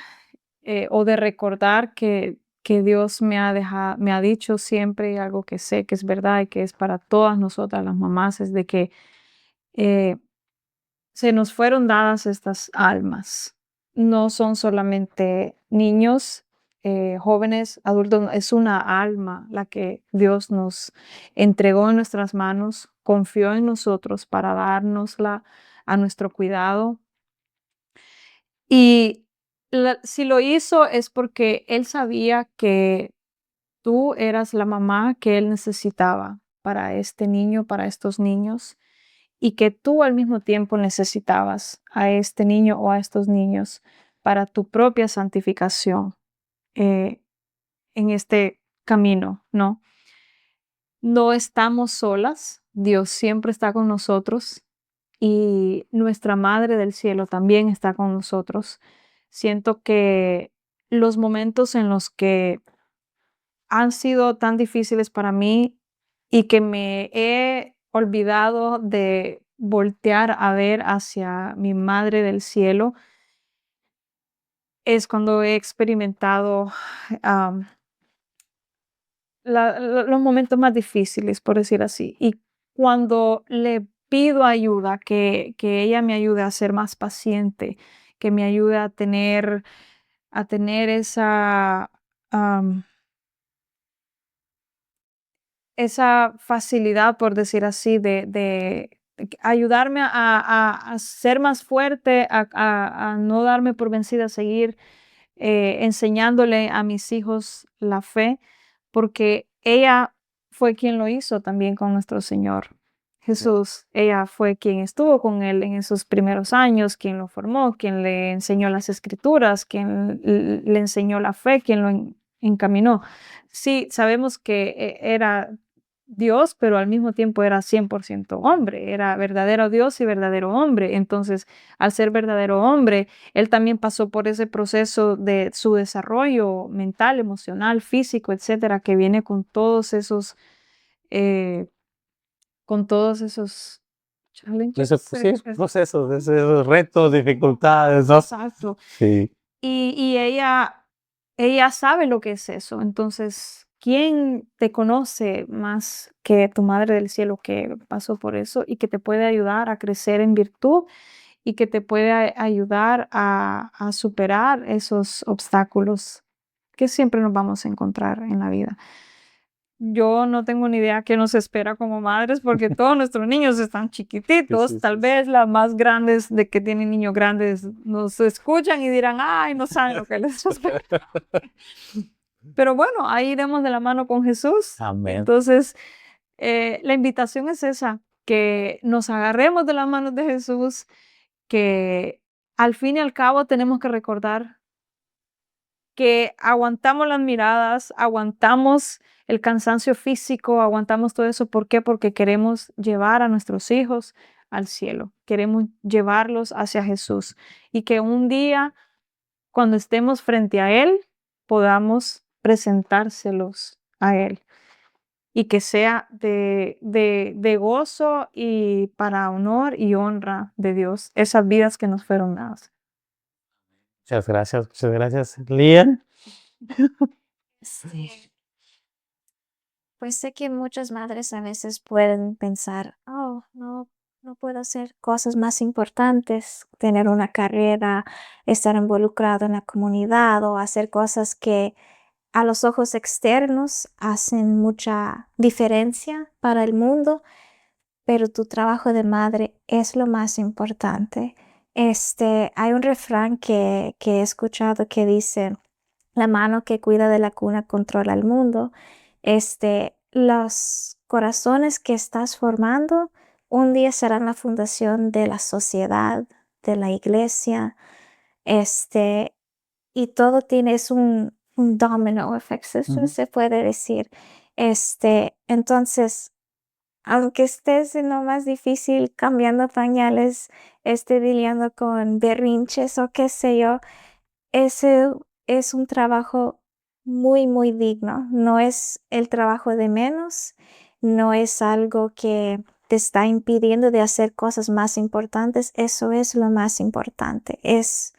o de recordar que Dios me ha dicho siempre, y algo que sé que es verdad y que es para todas nosotras las mamás, es de que eh, se nos fueron dadas estas almas. No son solamente niños, jóvenes, adultos, es una alma la que Dios nos entregó en nuestras manos, confió en nosotros para dárnosla a nuestro cuidado. Y si lo hizo es porque Él sabía que tú eras la mamá que Él necesitaba para este niño, para estos niños, y que tú al mismo tiempo necesitabas a este niño o a estos niños para tu propia santificación eh, en este camino, ¿no? No estamos solas, Dios siempre está con nosotros y nuestra Madre del Cielo también está con nosotros. Siento que los momentos en los que han sido tan difíciles para mí y que me he olvidado de voltear a ver hacia mi Madre del Cielo, es cuando he experimentado am, los momentos más difíciles, por decir así. Y cuando le pido ayuda, que ella me ayude a ser más paciente, que me ayude a tener esa facilidad, por decir así, de ayudarme a ser más fuerte, a no darme por vencida, a seguir enseñándole a mis hijos la fe, porque ella fue quien lo hizo también con nuestro Señor Jesús. Ella fue quien estuvo con él en esos primeros años, quien lo formó, quien le enseñó las escrituras, quien le enseñó la fe, quien lo encaminó. Sí, sabemos que era Dios, pero al mismo tiempo era 100% hombre, era verdadero Dios y verdadero hombre. Entonces, al ser verdadero hombre, él también pasó por ese proceso de su desarrollo mental, emocional, físico, etcétera, que viene eh, con todos esos challenges. Sí, procesos, esos retos, dificultades, ¿no? Exacto. Sí. Y ella sabe lo que es eso. Entonces, ¿quién te conoce más que tu Madre del Cielo que pasó por eso y que te puede ayudar a crecer en virtud y que te puede ayudar a superar esos obstáculos que siempre nos vamos a encontrar en la vida? Yo no tengo ni idea qué nos espera como madres porque todos nuestros niños están chiquititos. Sí. Tal vez las más grandes de que tienen niños grandes nos escuchan y dirán, ay, no saben lo que les espera. Pero bueno, ahí iremos de la mano con Jesús. Amén. Entonces, la invitación es esa, que nos agarremos de las manos de Jesús, que al fin y al cabo tenemos que recordar que aguantamos las miradas, aguantamos el cansancio físico, aguantamos todo eso. ¿Por qué? Porque queremos llevar a nuestros hijos al cielo, queremos llevarlos hacia Jesús y que un día, cuando estemos frente a Él, podamos presentárselos a Él y que sea de gozo y para honor y honra de Dios, esas vidas que nos fueron dadas. Muchas gracias, Lía. Sí. Pues sé que muchas madres a veces pueden pensar, oh, no puedo hacer cosas más importantes, tener una carrera, estar involucrado en la comunidad o hacer cosas que a los ojos externos hacen mucha diferencia para el mundo, pero tu trabajo de madre es lo más importante. Hay un refrán que he escuchado que dice, la mano que cuida de la cuna controla el mundo. Los corazones que estás formando un día serán la fundación de la sociedad, de la iglesia, y todo es un domino effect, eso se puede decir. Entonces, aunque estés en lo más difícil cambiando pañales, lidiando con berrinches o qué sé yo, ese es un trabajo muy, muy digno. No es el trabajo de menos, no es algo que te está impidiendo de hacer cosas más importantes. Eso es lo más importante. Es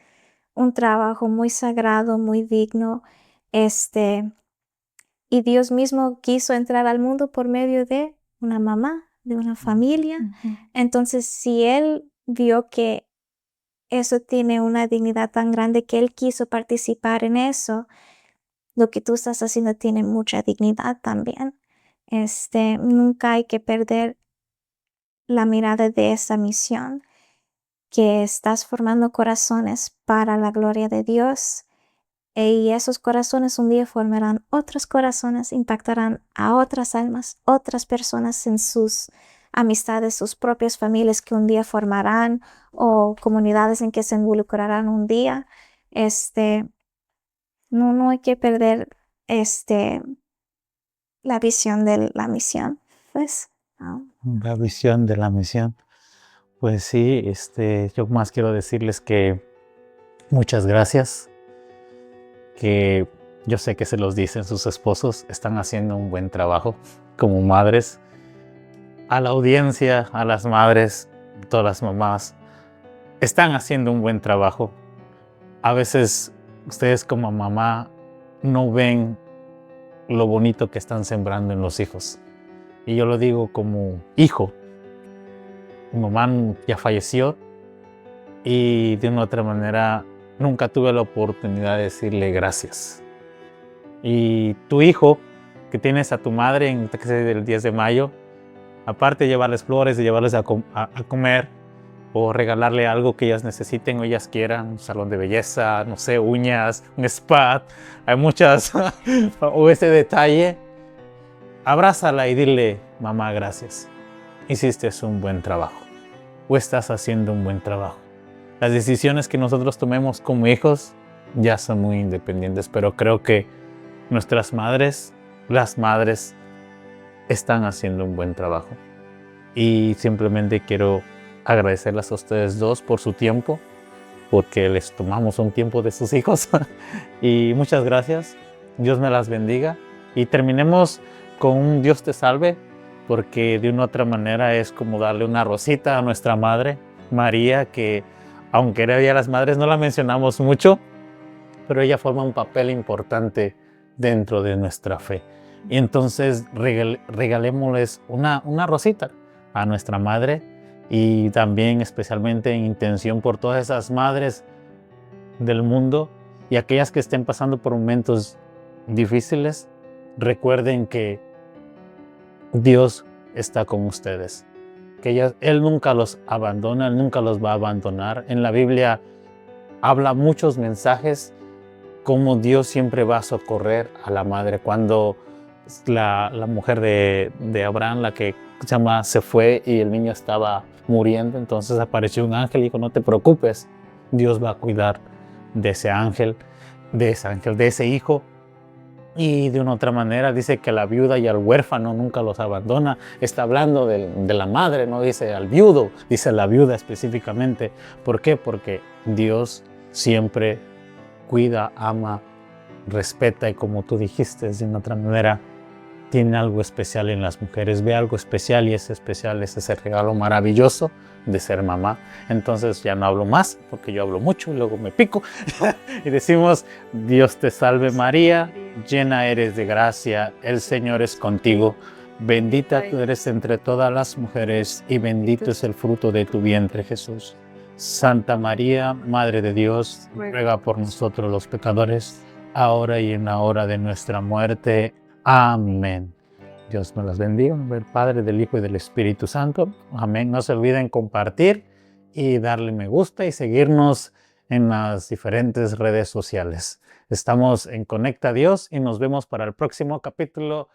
un trabajo muy sagrado, muy digno. Y Dios mismo quiso entrar al mundo por medio de una mamá, de una familia. Entonces, si Él vio que eso tiene una dignidad tan grande que Él quiso participar en eso, lo que tú estás haciendo tiene mucha dignidad también. Nunca hay que perder la mirada de esa misión, que estás formando corazones para la gloria de Dios. Y esos corazones un día formarán otros corazones, impactarán a otras almas, otras personas en sus amistades, sus propias familias que un día formarán o comunidades en que se involucrarán un día. No hay que perder la visión de la misión, pues. La visión de la misión. Pues sí, yo más quiero decirles que muchas gracias, que yo sé que se los dicen sus esposos, están haciendo un buen trabajo como madres. A la audiencia, a las madres, todas las mamás, están haciendo un buen trabajo. A veces ustedes como mamá no ven lo bonito que están sembrando en los hijos. Y yo lo digo como hijo. Mi mamá ya falleció y de una u otra manera nunca tuve la oportunidad de decirle gracias. Y tu hijo, que tienes a tu madre en el 10 de mayo, aparte de llevarles flores, de llevarles a comer o regalarle algo que ellas necesiten o ellas quieran, un salón de belleza, no sé, uñas, un spa, hay muchas, o ese detalle, abrázala y dile, mamá, gracias, hiciste un buen trabajo o estás haciendo un buen trabajo. Las decisiones que nosotros tomemos como hijos ya son muy independientes, pero creo que nuestras madres, las madres, están haciendo un buen trabajo. Y simplemente quiero agradecerles a ustedes dos por su tiempo, porque les tomamos un tiempo de sus hijos. Y muchas gracias. Dios me las bendiga. Y terminemos con un Dios te salve, porque de una u otra manera es como darle una rosita a nuestra madre, María, que aunque era Día de las Madres no la mencionamos mucho, pero ella forma un papel importante dentro de nuestra fe. Y entonces regalémosles una rosita a nuestra madre, y también especialmente en intención por todas esas madres del mundo y aquellas que estén pasando por momentos difíciles. Recuerden que Dios está con ustedes, que Él nunca los abandona, Él nunca los va a abandonar. En la Biblia habla muchos mensajes cómo Dios siempre va a socorrer a la madre. Cuando la mujer de Abraham, la que se fue y el niño estaba muriendo, entonces apareció un ángel y dijo, no te preocupes, Dios va a cuidar de ese ángel, de ese hijo. Y de una otra manera dice que a la viuda y al huérfano nunca los abandona. Está hablando de la madre, no dice al viudo, dice a la viuda específicamente. ¿Por qué? Porque Dios siempre cuida, ama, respeta y, como tú dijiste de una otra manera, tiene algo especial en las mujeres. Ve algo especial y ese especial es ese regalo maravilloso de ser mamá. Entonces ya no hablo más porque yo hablo mucho y luego me pico y decimos: Dios te salve María, llena eres de gracia, el Señor es contigo, bendita tú eres entre todas las mujeres y bendito es el fruto de tu vientre, Jesús. Santa María, Madre de Dios, ruega por nosotros los pecadores, ahora y en la hora de nuestra muerte. Amén. Dios me las bendiga, en nombre del Padre, del Hijo y del Espíritu Santo. Amén. No se olviden compartir y darle me gusta y seguirnos en las diferentes redes sociales. Estamos en Conecta Dios y nos vemos para el próximo capítulo